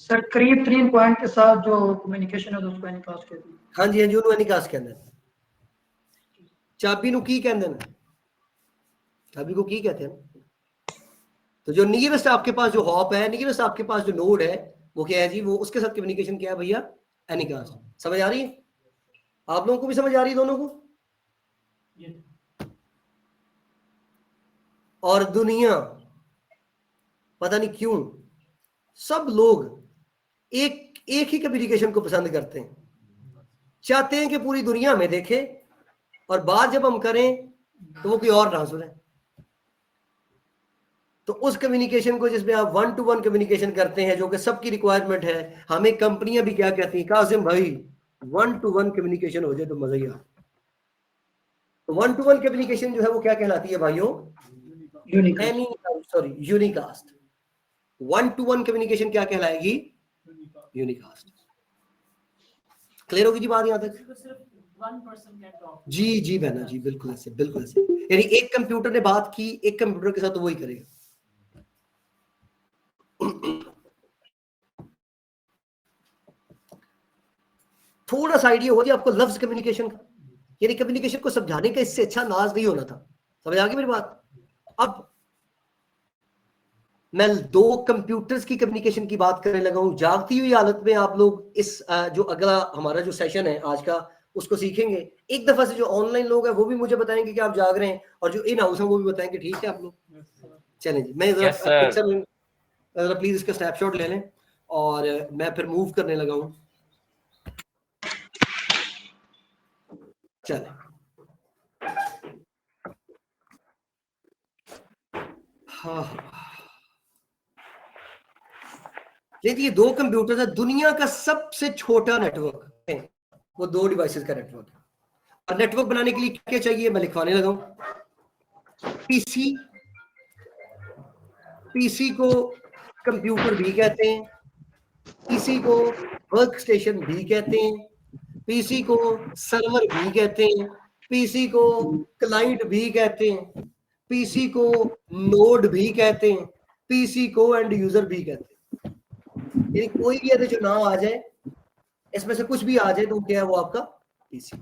G: सर करीब पॉइंट के साथ जो कम्युनिकेशन है तो उसको एनीकास्ट कहते हैं।
A: हाँ जी हाँ जी, उन्होंने एनीकास्ट कहते हैं। चाबी नु की कहते हैं, चाबी को की कहते हैं। तो जो नियरेस्ट आपके पास जो हॉप है, नियरेस्ट आपके पास जो नोड है वो क्या है जी? वो उसके साथ कम्युनिकेशन क्या है भैया? एनीकास्ट। समझ आ रही है? आप लोगों को भी समझ आ रही है दोनों को? और दुनिया पता नहीं क्यों सब लोग एक ही कम्युनिकेशन को पसंद करते हैं, चाहते हैं कि पूरी दुनिया में देखे और बात जब हम करें तो वो कोई और ना सुने। तो उस कम्युनिकेशन को जिसमें आप 1-to-1 कम्युनिकेशन करते हैं जो कि सबकी रिक्वायरमेंट है, हमें कंपनियां भी क्या कहती हैं, कासिम भाई 1-to-1 कम्युनिकेशन हो जाए तो मजा ही आ। तो 1-to-1 कम्युनिकेशन जो है वो क्या कहलाती है भाइयों? यूनिकास्ट। 1-to-1 कम्युनिकेशन क्या कहलाएगी? यूनिकास्ट। क्लियर होगी जी बात यहाँ तक?
B: तो सिर्फ one person can talk.
A: जी जी बहना जी, बिल्कुल ऐसे, बिल्कुल ऐसे। यानी एक कंप्यूटर ने बात की, एक कंप्यूटर के साथ तो वही करेगा। थोड़ा सा आइडिया हो गया आपको लफ्ज कम्युनिकेशन का, यानी कम्युनिकेशन को समझाने का इससे अच्छा अंदाज नहीं होना था। समझ आ गई मेरी बात? अब मैं दो कंप्यूटर्स की कम्युनिकेशन की बात करने लगा हूं। जागती हुई हालत में आप लोग इस जो अगला हमारा जो सेशन है आज का उसको सीखेंगे। एक दफा से जो ऑनलाइन लोग हैं वो भी मुझे बताएंगे कि आप जाग रहे हैं, और जो इन हाउस हैं वो भी बताएंगे। ठीक है आप लोग? चलें जी, मैं
F: Yes, sir.
A: प्लीज इसका स्नैपशॉट ले लें और मैं फिर मूव करने लगा हूं। चलें, हाँ ये दो कंप्यूटर है, दुनिया का सबसे छोटा नेटवर्क है, वो दो डिवाइसेस का नेटवर्क है। और नेटवर्क बनाने के लिए क्या चाहिए मैं लिखवाने लगा हूं। पीसी को कंप्यूटर भी कहते हैं, पीसी को वर्क स्टेशन भी कहते हैं, पीसी को सर्वर भी कहते हैं, पीसी को क्लाइंट भी कहते हैं, पीसी को नोड भी कहते हैं, पीसी को एंड यूजर भी कहते हैं। यानी कोई भी यदि जो नाम आ जाए, इसमें से कुछ भी आ जाए तो क्या है वो आपका पीसी।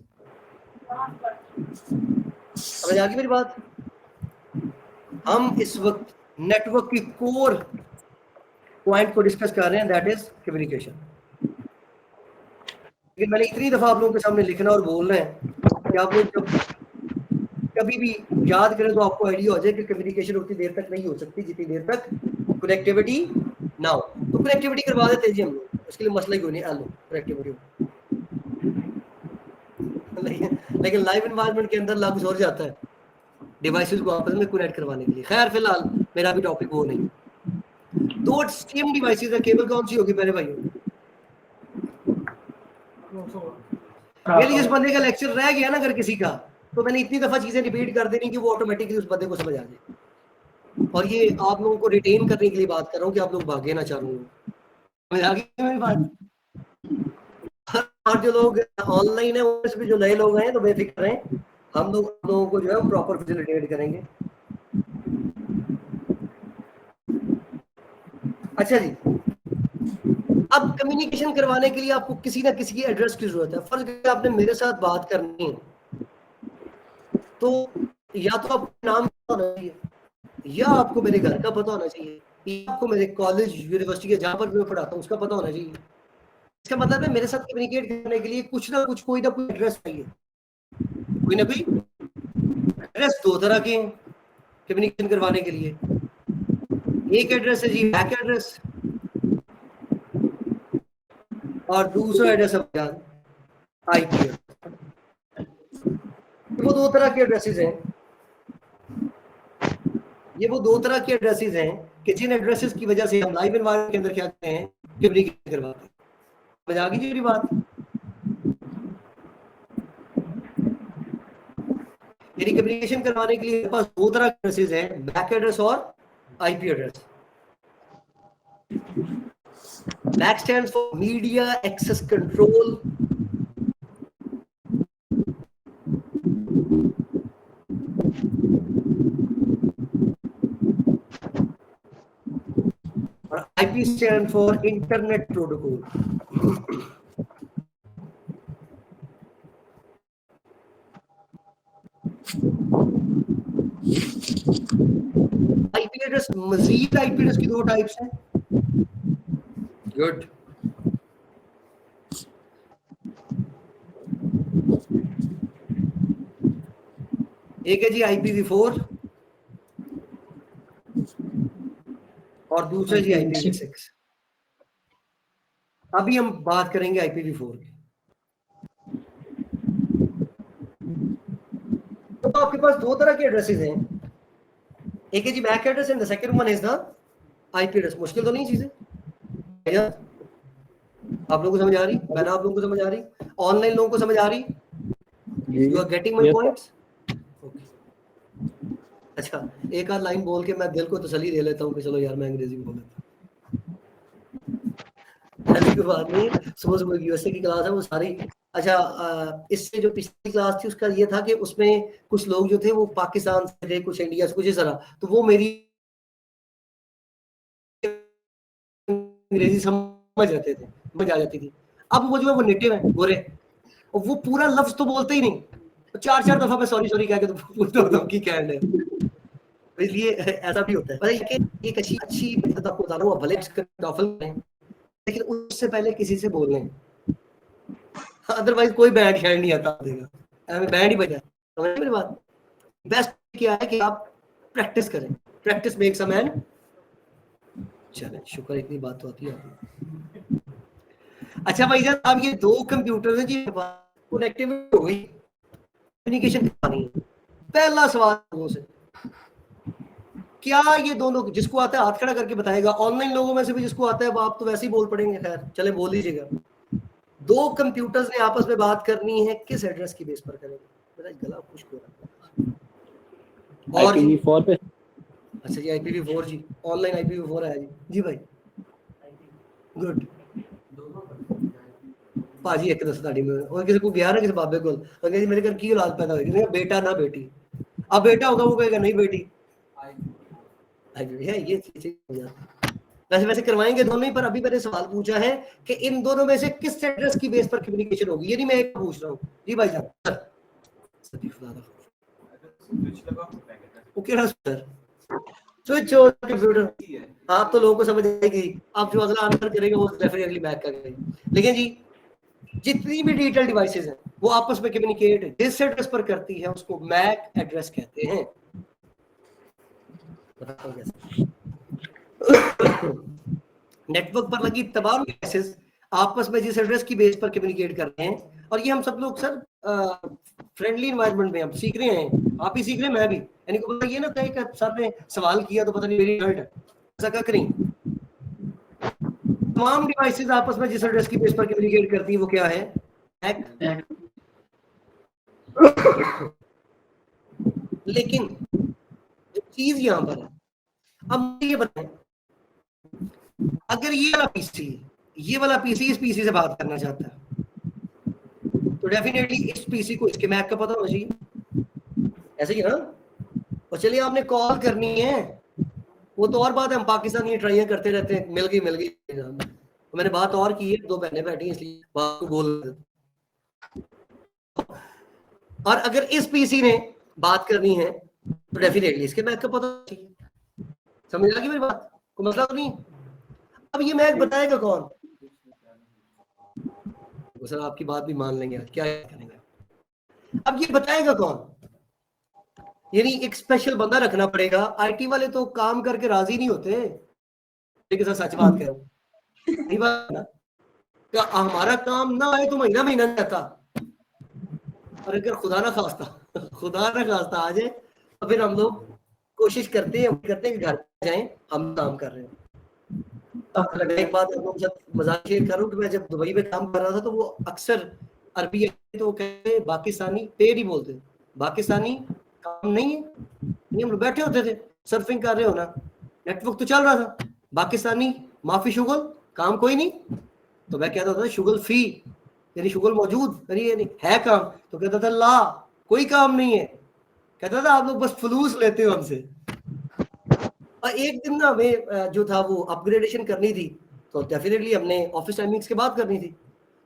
A: समझ आ गई मेरी बात? हम इस वक्त नेटवर्क की कोर पॉइंट को डिस्कस कर रहे हैं, दैट इज कम्युनिकेशन। लेकिन मैंने इतनी दफा आप लोगों के सामने लिखना और बोलना है कि आप लोग जब कभी भी याद करें तो आपको आइडिया हो जाए कि कम्युनिकेशन उतनी देर तक नहीं हो सकती जितनी देर तक कनेक्टिविटी ना हो। तो कनेक्टिविटी करवा देते हैं जी हम लोग, उसके लिए मसला ही कोई नहीं, लो कनेक्टिविटी हो। लेकिन लाइव एनवायरनमेंट के अंदर लागू हो जाता है डिवाइसेस को आपस में कनेक्ट करवाने के लिए। खैर फिलहाल मेरा भी टॉपिक वो नहीं। दो सेम डिवाइसेस है, केबल कौन सी होगी मेरे भाइयों? मेरी जिस बंदे का लेक्चर रह गया ना अगर किसी का, तो मैंने इतनी दफा चीजें रिपीट कर देनी कि वो ऑटोमेटिकली उस बंदे को समझ आ जाए। और ये आप लोगों को रिटेन करने के लिए बात कर रहा हूँ कि आप लोग भागे ना चारों लोग। समझ आ गई मेरी बात? और जो लोग ऑनलाइन है उसमें जो नए लोग हैं तो बेफिक्र रहें, हम लोगों को जो है प्रॉपर फैसिलिटेट करेंगे। अच्छा जी, अब कम्युनिकेशन करवाने के लिए आपको किसी ना किसी की एड्रेस की जरूरत है। फर्ज है आपने मेरे साथ बात करनी है तो या तो आपको नाम पता होना चाहिए, या आपको मेरे घर का पता होना चाहिए, या आपको मेरे कॉलेज यूनिवर्सिटी के जहां पर मैं पढ़ाता हूँ उसका पता होना चाहिए। इसका मतलब है मेरे साथ कम्युनिकेट करने के लिए कुछ ना कुछ कोई ना कोई एड्रेस चाहिए। कोई ना कोई एड्रेस दो तरह के हैं कम्युनिकेशन करवाने के लिए। एक एड्रेस है जी बैक एड्रेस, और दूसरा एड्रेस है आईपी। वो दो तरह के एड्रेसेस हैं, ये वो दो तरह के एड्रेसेस हैं कि जिन एड्रेसेस की वजह से हम लाइव एनवायरनमेंट के अंदर क्या करते हैं, कम्युनिकेट करवाते हैं। समझ आ गई जी मेरी बात? यानी कम्युनिकेशन करवाने के लिए मेरे पास दो तरह के एड्रेसेस हैं, बैक एड्रेस और आईपी एड्रेस। बैक stands for media access control, और IP stand for Internet Protocol। IP address, मजीद IP एड्रेस की दो टाइप्स हैं। गुड, एक है जी IPv4 और दूसरा जी IPv6। अभी हम बात करेंगे IPv4 की। तो आपके पास दो तरह के एड्रेसेस हैं, एक है जी back address and the second one is the IP address. मुश्किल तो नहीं चीजें? आप लोगों को समझ आ रही? मैंने आप लोगों को समझ आ रही? ऑनलाइन लोगों को समझ आ रही? You are getting my points? अच्छा, एक आध लाइन बोल के मैं दिल को तसल्ली दे लेता हूँ कि चलो यार मैं अंग्रेजी में बोल लेता हूँ। ऐसी कोई बात नहीं, सुबह यूएसए की क्लास है वो सारी। अच्छा, इससे जो पिछली क्लास थी उसका ये था कि उसमें कुछ लोग जो थे वो पाकिस्तान से थे, कुछ इंडिया से, कुछ इस तरह, तो वो मेरी अंग्रेजी समझ जाते थे, समझ आ जाती थी। अब वो जो है वो नेटिव है, गोरे, और वो पूरा लफ्ज तो बोलते ही नहीं, तो 4-4 दफा मैं सॉरी कह के तो पूछता हूँ कि क्या है। इसलिए ऐसा भी होता है। पर एक अच्छी बात आपको बता रहा हूँ, भले टॉफल में, लेकिन उससे पहले किसी से बोल लें, अदरवाइज कोई बैंड शैंड नहीं आता देगा, हमें बैंड ही बजा। समझ मेरी बात? बेस्ट क्या है कि आप प्रैक्टिस करें, प्रैक्टिस मेक्स अ मैन। चले, शुक्र इतनी बात तो आती है। अच्छा भाई जान, अब ये दो कंप्यूटर हैं जी, कनेक्टिविटी हो गई, कम्युनिकेशन करनी है। पहला सवाल लोगों से, क्या ये दोनों, जिसको आता है हाथ खड़ा करके बताएगा, ऑनलाइन लोगों में से भी जिसको आता है, आप तो वैसे ही बोल पड़ेंगे, खैर चले बोल दीजिएगा। दो कंप्यूटर्स ने आपस में बात करनी है, किस एड्रेस की बेस पर करेंगे? मेरा गला खुश्क हो रहा है। और
I: IPv4 पे।
A: अच्छा जी, IPv4 जी, ऑनलाइन IPv4 आया जी भाई, गुड भाजी। एक दस ताड़ी में और किसी को गया ना, किसी बाबे को जी मेरे घर की औलाद पैदा होगी, बेटा ना बेटी, अब बेटा होगा वो कहेगा नहीं बेटी, ये चीजें वैसे करवाएंगे दोनों ही। पर अभी मैंने सवाल पूछा है कि इन दोनों में से किस एड्रेस की बेस पर कम्युनिकेशन होगी, ये नहीं मैं एक पूछ रहा हूँ जी भाई साहब। स्विच हो कंप्यूटर, आप तो लोगों को समझ आएगी, आप जो अगला आंसर करेंगे वो डेफिनेटली मैक करेंगे। लेकिन जी जितनी भी डिजिटल डिवाइसेस हैं वो आपस में कम्युनिकेट जिस एड्रेस पर करती है उसको मैक एड्रेस कहते हैं। नेटवर्क पर लगी तमाम डिवाइसेस आपस में जिस एड्रेस की बेस पर कम्युनिकेट कर रहे हैं, और ये हम सब लोग सर फ्रेंडली एनवायरनमेंट में हम सीख रहे हैं, आप ही सीख रहे हैं, मैं भी। यानी को पता ये ना कहीं का सर ने सवाल किया तो पता नहीं मेरी गलत है, ऐसा क्या करें। तमाम डिवाइसेस आपस में जिस एड्रेस की बेस पर कम्युनिकेट करती है वो क्या है? लेकिन जो चीज यहां पर है, अब ये बताएं, अगर ये वाला पीसी इस पीसी से बात करना चाहता है तो डेफिनेटली इस पीसी को इसके मैक का पता होना चाहिए, ऐसे ही ना। और चलिए आपने कॉल करनी है, वो तो और बात है, हम पाकिस्तानी ट्राइयां करते रहते हैं, मिल गई। मैंने बात और की है, दो बहनें बैठी इसलिए बात को बोल रहे। और अगर इस पीसी ने बात करनी है तो डेफिनेटली इसके मैक का पता चाहिए। समझ लगी मेरी बात को? मसला तो नहीं। अब ये मैक बताएगा कौन? सर आपकी बात भी मान लेंगे, क्या करेंगे? अब ये बताएगा कौन? यानी एक स्पेशल बंदा रखना पड़ेगा। आईटी वाले तो काम करके राजी नहीं होते, लेकिन सर सच बात करो, नहीं बात ना, क्या हमारा काम ना आए तो महीना नहीं आता, और अगर खुदा ना खास्ता आ जाए तो फिर हम लोग कोशिश करते हैं कि घर जाएं, हम काम कर रहे हैं। एक बात आप लोगों के साथ मजाक शेयर कर रहा हूँ कि मैं जब दुबई में काम कर रहा था तो वो अक्सर अरबी तो वो कहते पाकिस्तानी पेड़ ही बोलते, पाकिस्तानी काम नहीं है। हम लोग बैठे होते थे, सर्फिंग कर रहे हो ना, नेटवर्क तो चल रहा था, पाकिस्तानी माफी शुगल, काम कोई नहीं। तो मैं कहता था शुगल फी, यानी शुगल मौजूद, यानी है काम, तो कहता था ला कोई काम नहीं है, कहता था आप लोग बस फलूस लेते हो हमसे। और एक दिन ना हमें जो था वो अपग्रेडेशन करनी थी, तो डेफिनेटली हमने ऑफिस टाइमिंग्स के बाद करनी थी।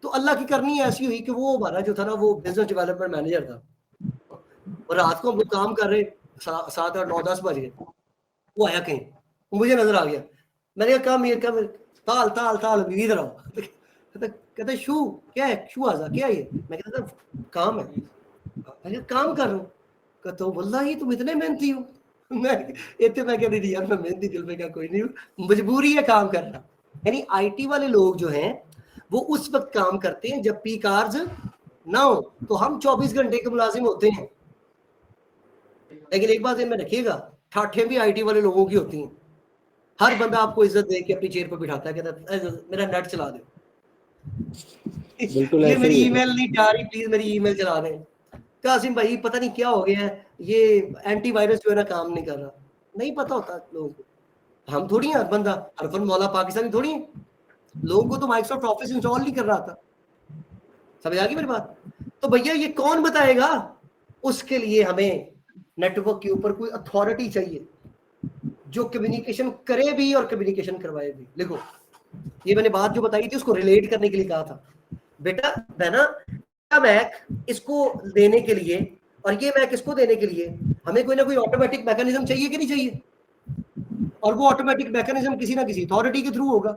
A: तो अल्लाह की करनी ऐसी हुई कि वो हमारा जो था ना वो बिजनेस डेवलपमेंट मैनेजर था, और रात को हम लोग काम कर रहे 7, 8, 9, 10 बज गए, वो आया कहीं, मुझे नजर आ गया, मैंने कहा काम ताल ताल ताल इधर आओ। कहता शू क्या है, शू आजा क्या ये? मैं कहता काम है, अरे काम कर रहा हूँ। कहता हूँ वल्लाही तुम इतने मेहनती हो। मैं कह रही थी यार मैं मेहनती दिल में क्या कोई नहीं हूँ, मजबूरी है काम करना। यानी आईटी वाले लोग जो हैं वो उस वक्त काम करते हैं जब पीक आवर्स ना हो, तो हम 24 घंटे के मुलाजिम होते हैं। लेकिन एक बात में रखिएगा, ठाठे भी आईटी वाले लोगों की होती हैं। हर बंदा आपको इज्जत दे के अपनी चेयर पर बिठाता है, कहता है मेरा नेट चला दो, ये मेरी ईमेल नहीं जा रही, प्लीज मेरी ईमेल चला दें। कासिम भाई पता नहीं क्या हो गया है, ये एंटीवायरस जो है ना काम नहीं कर रहा, नहीं पता होता लोगों को। हम थोड़ी हैं बंदा अरफन मौला पाकिस्तानी थोड़ी है, लोगों को तो माइक्रोसॉफ्ट ऑफिस इंस्टॉल नहीं कर रहा था। समझ आ गई मेरी बात? तो भैया ये कौन बताएगा? उसके लिए हमें नेटवर्क के ऊपर कोई अथॉरिटी चाहिए जो कम्युनिकेशन करे भी और कम्युनिकेशन करवाए भी। देखो ये मैंने बात जो बताई थी उसको रिलेट करने के लिए कहा था, बेटा बहना मैक इसको देने के लिए और ये मैक इसको देने के लिए हमें कोई ना कोई ऑटोमेटिक मैकेनिज्म चाहिए कि नहीं चाहिए? और वो ऑटोमेटिक मैकेनिज्म किसी ना किसी अथॉरिटी के थ्रू होगा।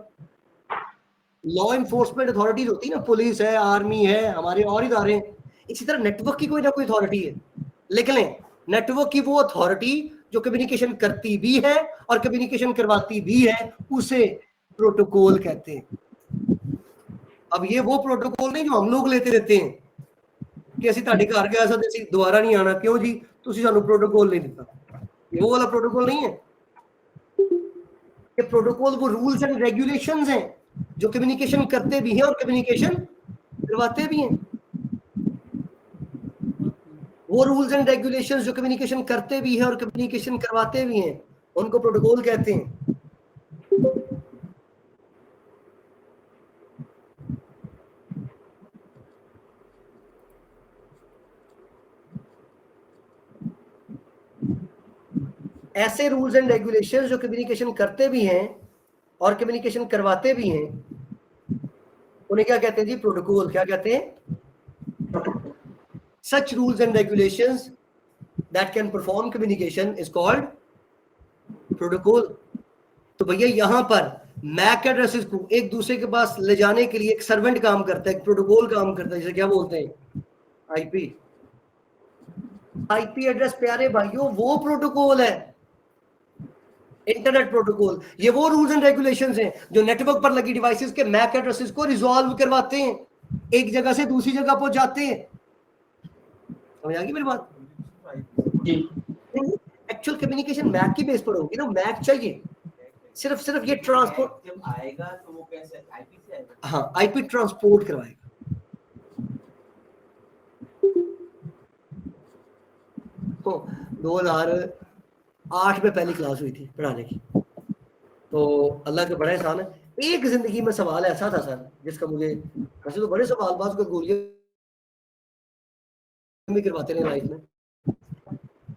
A: लॉ एनफोर्समेंट अथॉरिटीज होती है ना, पुलिस है, आर्मी है, हमारे और इदारे हैं। इसी तरह नेटवर्क की कोई ना कोई अथॉरिटी है। लिख लें, नेटवर्क की वो अथॉरिटी जो कम्युनिकेशन करती भी है और कम्युनिकेशन करवाती भी है, उसे प्रोटोकॉल कहते हैं। अब ये वो प्रोटोकॉल नहीं जो हम लोग लेते रहते हैं कि ਅਸੀਂ ਤੁਹਾਡੇ ਘਰ ਗਏ ਸਾਂ ਤੇ ਅਸੀਂ ਦੁਬਾਰਾ नहीं आना, क्यों जी ਤੁਸੀਂ ਸਾਨੂੰ प्रोटोकॉल नहीं दिता। ये वो वाला प्रोटोकॉल नहीं है। ये प्रोटोकॉल वो रूल्स एंड रेगुलेशंस हैं जो कम्युनिकेशन करते भी हैं और कम्युनिकेशन करवाते भी हैं। वो रूल्स एंड रेगुलेशंस जो कम्युनिकेशन करते भी हैं और कम्युनिकेशन करवाते भी हैं, उनको प्रोटोकॉल कहते हैं। ऐसे रूल्स एंड रेगुलेशंस जो कम्युनिकेशन करते भी हैं और कम्युनिकेशन करवाते भी हैं, उन्हें क्या कहते हैं जी? प्रोटोकॉल। क्या कहते हैं? Such rules and regulations that can perform communication is called protocol। तो भैया यहाँ पर मैक एड्रेसेस को एक दूसरे के पास ले जाने के लिए एक सर्वेंट काम करता है, एक प्रोटोकॉल काम करता है, जिसे क्या बोलते हैं? आईपी। आईपी एड्रेस प्यारे भाइयों वो प्रोटोकॉल है, इंटरनेट प्रोटोकॉल। ये वो रूल्स एंड रेगुलेशंस हैं जो नेटवर्क पर लगी डिवाइसेस के मैक एड्रेसेस को रिजॉल्व करवाते हैं, एक जगह से दूसरी जगह पहुंचाते हैं। समझ आ गई मेरी बात? एक्चुअल कम्युनिकेशन मैक की बेस पर होगी ना, मैक चाहिए। सिर्फ ये ट्रांसपोर्ट
D: जब आएगा तो वो कैसे आईपी से आएगा?
A: हाँ, आईपी ट्रांसपोर्ट करवाएगा। तो 2008 में पहली क्लास हुई थी पढ़ाने की, तो अल्लाह का बड़ा एहसान है। एक जिंदगी में सवाल ऐसा था सर जिसका मुझे, वैसे तो बड़े सवाल बात को गोलियां भी करवाते रहे लाइफ में,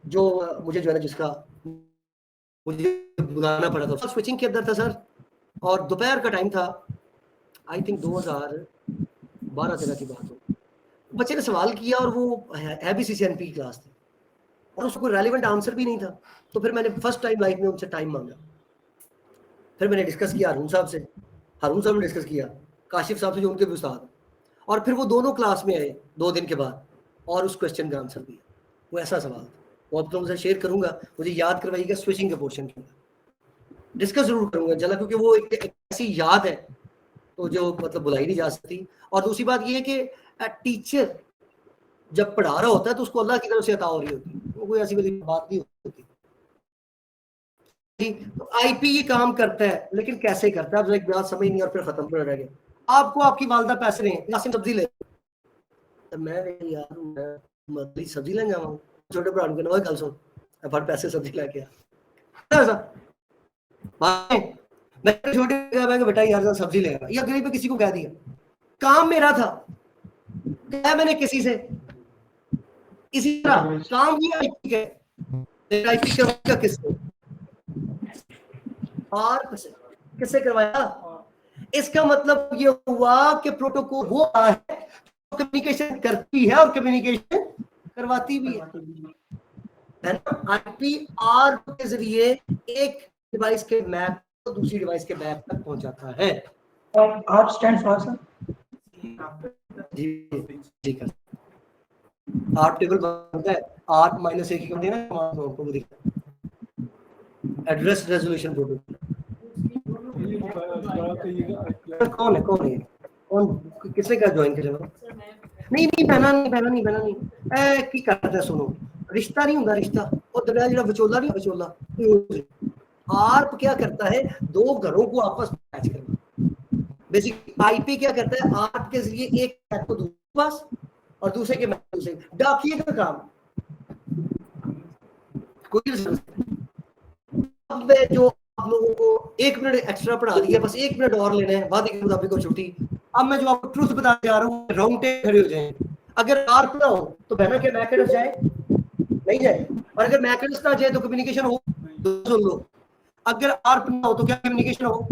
A: जो मुझे जो है ना जिसका मुझे बुलाना पड़ा था। स्विचिंग के अंदर था सर, और दोपहर का टाइम था, आई थिंक 2012-13 की बात हो। बच्चे ने सवाल किया और वो है भी CCNP की क्लास थी और उसको कोई रेलिवेंट आंसर भी नहीं था। तो फिर मैंने फर्स्ट टाइम लाइफ में उनसे टाइम मांगा। फिर मैंने डिस्कस किया हारून साहब से, हारून साहब ने डिस्कस किया काशिफ साहब से जो उनके भी उस्ताद, और फिर वो दोनों क्लास में आए 2 दिन के बाद और उस क्वेश्चन का आंसर दिया। वो ऐसा सवाल था, वो आप लोगों से शेयर करूंगा, मुझे याद करवाइएगा स्विचिंग के पोर्शन के अंदर डिस्कस जरूर करूंगा जला, क्योंकि वो एक ऐसी याद है तो जो मतलब भुलाई नहीं जा सकती। और दूसरी बात ये है कि टीचर जब पढ़ा रहा होता है तो उसको अल्लाह की तरफ से अता हो रही होती है, वो कोई ऐसी बड़ी बात नहीं होती। तो आईपी ये काम करता है, लेकिन कैसे करता है? अब एक बात समझ नहीं और फिर खत्म कर रह गया। आपको आपकी वालदा पैसे नहीं, नासिम सब्जी ले, तो मैं यार मैं सब्जी लेने जाऊँ, छोटे भरा के ना गल सुन फट पैसे सब्जी लेके मैं छोटे बेटा यार सब्जी लेगा, या गरीब पे किसी को कह दिया, काम मेरा था, क्या मैंने किसी से। इसी तरह काम भी आईपी के, आईपी करवाएगा किससे? और किससे करवाया? इसका मतलब ये हुआ कि प्रोटोकॉल वो है जो कम्युनिकेशन करती है और कम्युनिकेशन करवाती भी है ना। आईपी आर के जरिए एक डिवाइस के मैप को दूसरी डिवाइस के मैप तक पहुंचाता है।
G: R stand for sir?
A: जी जी कर आर टेबल बनता है, आर -1 की कम देना आपको वो दिखता है। एड्रेस रेजोल्यूशन प्रोटोकॉल कौन है कौन किसने का ज्वाइन करेगा? नहीं पहना नहीं की करता है। सुनो, रिश्ता नहीं होगा, रिश्ता और दरमियान जो विचोला नहीं, विचोला आर्प क्या करता है? 2 घरों को आपस में मैच करना। बेसिक आईपी क्या करता है? आर्प के जरिए एक मैच को दूसरे पास और दूसरे के मैच दूसरे, डाकिए का काम। कोई अब मैं जो आप लोगों को 1 मिनट एक्स्ट्रा पढ़ा दिया, बस 1 मिनट और लेना है, वादे के मुताबिक को छुट्टी। अब मैं जो आपको ट्रूथ बताने जा रहा हूँ, रोंगटे खड़े हो जाए। अगर आर्प ना हो तो बहना के मैकेडस जाए, नहीं जाए, और अगर मैकेडस ना जाए तो कम्युनिकेशन हो, तो सुन लो। अगर आर्प ना हो तो क्या कम्युनिकेशन हो?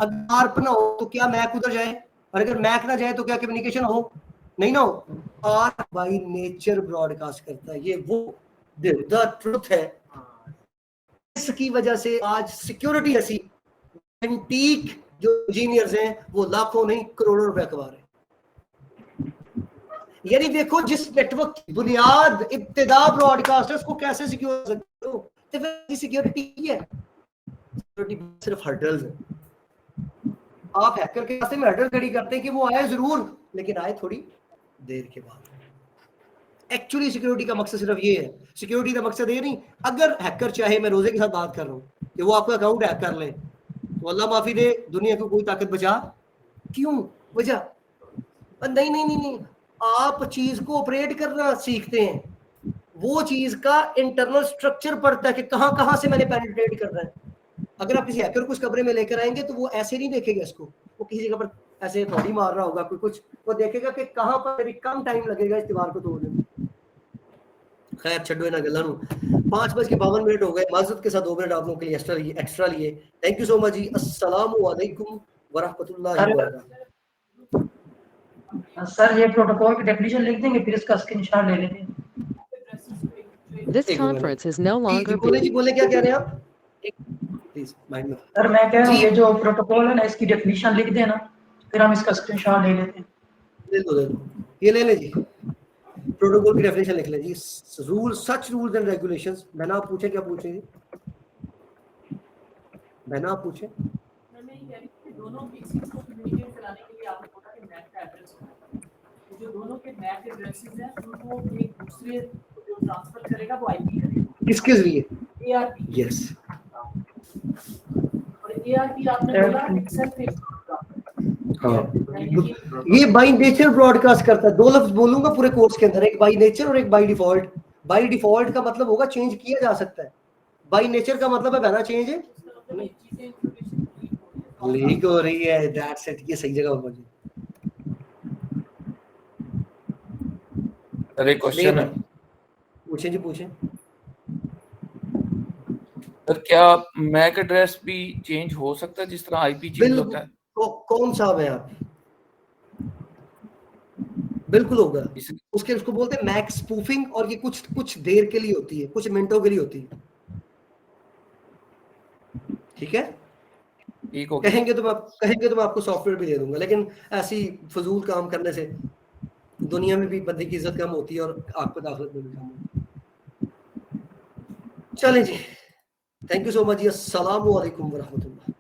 A: अगर आर्प ना हो तो क्या मैक उधर जाए, और अगर मैक ना जाए तो क्या कम्युनिकेशन हो? नहीं ना हो। आर्प बाय नेचर ब्रॉडकास्ट करता है, ये वो द ट्रूथ है। इसकी वजह से आज सिक्योरिटी ऐसी एंटीक जो इंजीनियर्स हैं वो लाखों नहीं करोड़ों रुपए कमा रहे हैं। यानी देखो, जिस नेटवर्क की बुनियाद इब्तिदा ब्रॉडकास्टर्स को कैसे सिक्योर सकते हो, तो फिर सिक्योरिटी है। सिक्योरिटी सिर्फ हर्डल्स है। आप हैकर के रास्ते में हर्डल खड़ी करते हैं कि वो आए जरूर, लेकिन आए थोड़ी देर के बाद। एक्चुअली सिक्योरिटी का मकसद सिर्फ ये है। सिक्योरिटी का मकसद ये नहीं, अगर हैकर चाहे, मैं रोजे के साथ बात कर रहा हूँ कि वो आपका अकाउंट हैक कर ले, तो अल्लाह माफी दे, दुनिया को कोई ताकत बचा क्यों वजह? नहीं नहीं नहीं नहीं, आप चीज को ऑपरेट करना सीखते हैं, वो चीज का इंटरनल स्ट्रक्चर पड़ता है कि कहां कहां से मैंने पेनिट्रेट करना है। अगर आप किसी हैकर को उस कमरे में लेकर आएंगे तो वो ऐसे नहीं देखेगा इसको, वो किसी जगह पर ऐसे थोड़ी मार रहा होगा कोई कुछ, वो देखेगा कि कहां पर कम टाइम लगेगा इस दीवार को तोड़ने में। खैर छोड़ो इन्हें गल्लां नूं। 5:52 हो गए, माजरत के साथ 2 मिनट आप लोगों के लिए एक्स्ट्रा लिए। थैंक यू सो मच जी। अस्सलामु अलैकुम व रहमतुल्लाहि व बरकातहू।
G: सर ये प्रोटोकॉल की डेफिनेशन लिख देंगे, फिर इसका स्क्रीनशॉट ले लेते हैं।
C: This conference is no longer
A: बोले जी, बोले क्या कह रहे हैं आप? प्लीज माइंड में।
G: सर मैं कह रहा हूँ ये जो प्रोटोकॉल है ना, इसकी डेफिनेशन लिख देना, फिर हम इसका स्क्रीनशॉट ले लेते हैं।
A: ले लो ये ले जी, प्रोटोकॉल की डेफिनेशन लिख लें जी। Rule, such rules and regulations. मैंने आप पूछे, क्या पूछेंगे? मैंने आप पूछे,
B: मैं ये कह रही थी कि दोनों पीसीज को कम्युनिकेट कराने के लिए आपने बोला कि मैक का एड्रेस होना है। जो दोनों के मैक एड्रेसेस हैं उनको एक दूसरे को जो ट्रांसफर करेगा वो आईपी करेगा।
A: किसके जरिए?
B: एआरपी।
A: यस।
B: और एआरपी आपने बोला एक्सेल पे।
A: हाँ, ये बाय नेचर ब्रॉडकास्ट करता है। 2 लफ्ज बोलूंगा पूरे कोर्स के अंदर, एक बाय नेचर और एक बाय डिफॉल्ट। बाय डिफॉल्ट का मतलब होगा चेंज किया जा सकता है, बाय नेचर का मतलब है बहना चेंज है लीक हो रही है। दैट्स इट, ये सही जगह पर।
I: अरे क्वेश्चन है,
A: पूछें जी पूछें।
I: सर क्या मैक एड्रेस भी चेंज हो सकता है जिस तरह आईपी चेंज होता है?
A: कौन सा है आप? बिल्कुल होगा। उसके उसको बोलते हैं मैक स्पूफिंग, और ये कुछ देर के लिए होती है, कुछ मिनटों के लिए होती है। ठीक है,
I: ठीक हो
A: कहेंगे तो मैं आपको सॉफ्टवेयर भी दे दूंगा, लेकिन ऐसी फजूल काम करने से दुनिया में भी बंदे की इज्जत कम होती है और आपको दाखिलत में भी कम होती है। चलें जी, थैंक यू सो मच जी। अस्सलामु अलैकुम व रहमतुल्लाह।